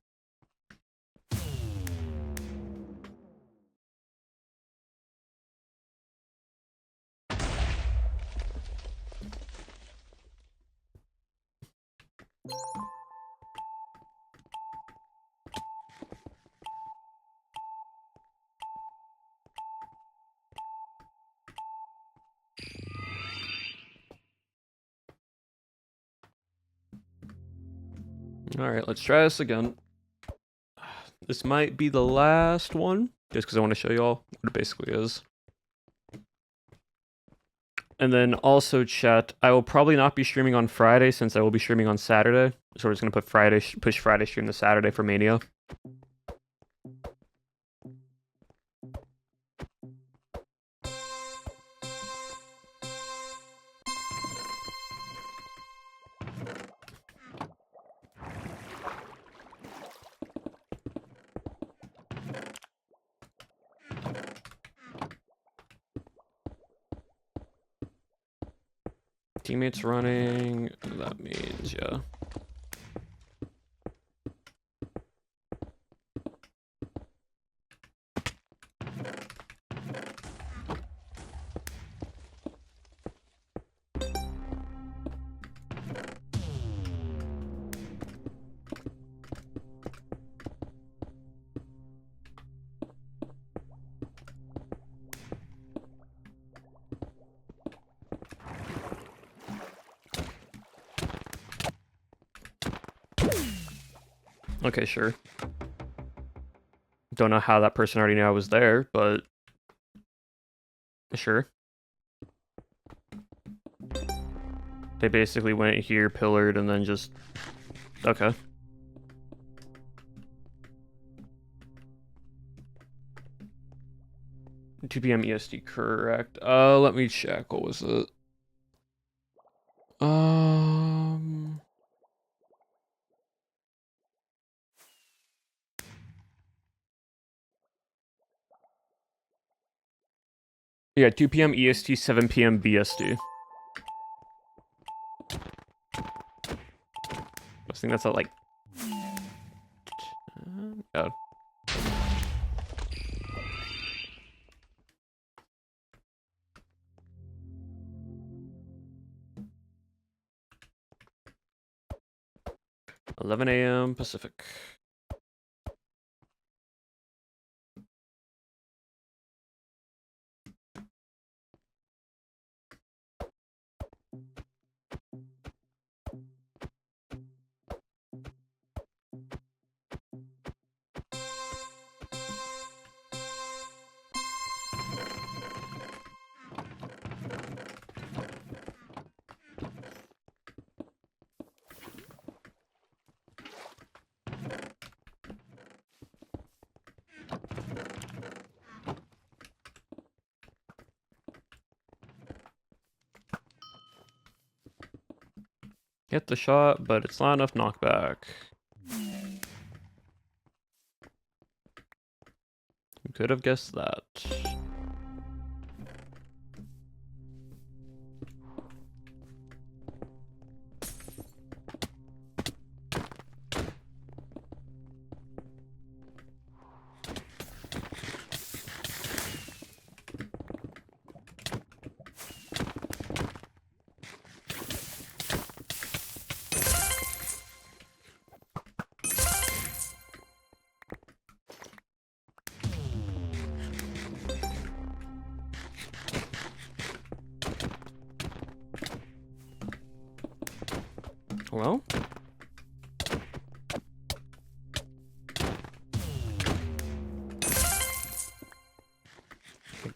Alright, let's try this again. This might be the last one, just because I want to show you all what it basically is. And then also, chat, I will probably not be streaming on Friday since I will be streaming on Saturday. So we're just going to put push Friday stream to Saturday for Mania. Teammates running, that means, yeah. Okay, sure. Don't know how that person already knew I was there, but sure. They basically went here, pillared, and then just... Okay. $2 p.m. EST, correct. Let me check. What was it? Yeah, 2 p.m. EST, 7 p.m. BST. I think that's at like... God. $11 a.m. Pacific. Hit the shot, but it's not enough knockback. You could have guessed that. Well,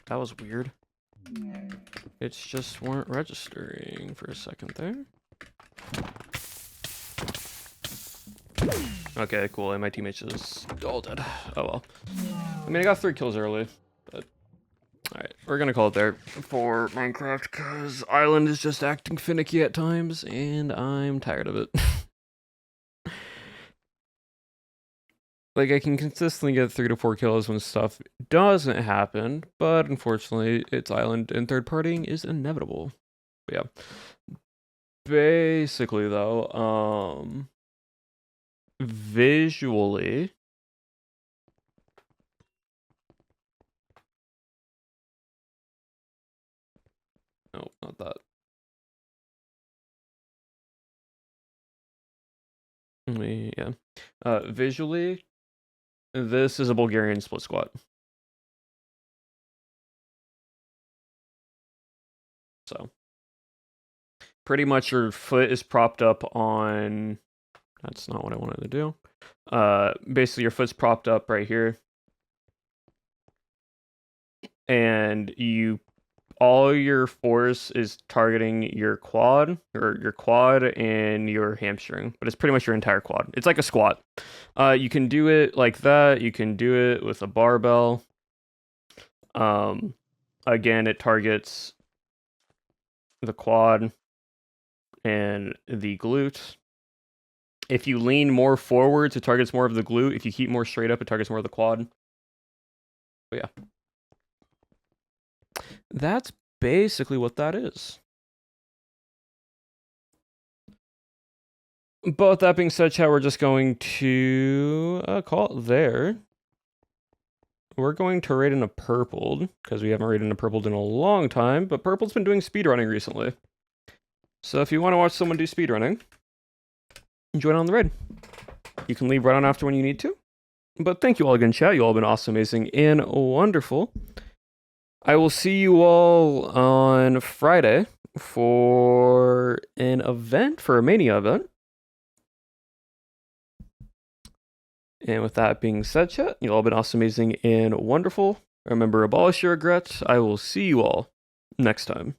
that was weird. It's just weren't registering for a second there. Okay, cool. And my teammates just all dead. Oh well. I mean, I got 3 kills early, but alright, we're gonna call it there for Minecraft because Island is just acting finicky at times, and I'm tired of it. Like, I can consistently get 3 to 4 kills when stuff doesn't happen, but unfortunately, it's Island, and third partying is inevitable. But yeah. Basically, though, visually... No, not that. Yeah. Visually, this is a Bulgarian split squat. So, pretty much your foot is propped up on... That's not what I wanted to do. Basically, your foot's propped up right here. And all your force is targeting your quad, and your hamstring, but it's pretty much your entire quad. It's like a squat. You can do it like that. You can do it with a barbell. Again, it targets the quad and the glute. If you lean more forwards, it targets more of the glute. If you keep more straight up, it targets more of the quad. But yeah. That's basically what that is. But with that being said, chat, we're just going to call it there. We're going to raid in a purpled, because we haven't raided in a purpled in a long time, but purple's been doing speedrunning recently. So if you want to watch someone do speedrunning, join on the raid. You can leave right on after when you need to. But thank you all again, chat. You all have been awesome, amazing, and wonderful. I will see you all on Friday for an event, for a Mania event. And with that being said, chat, you all have been awesome, amazing, and wonderful. Remember, abolish your regrets. I will see you all next time.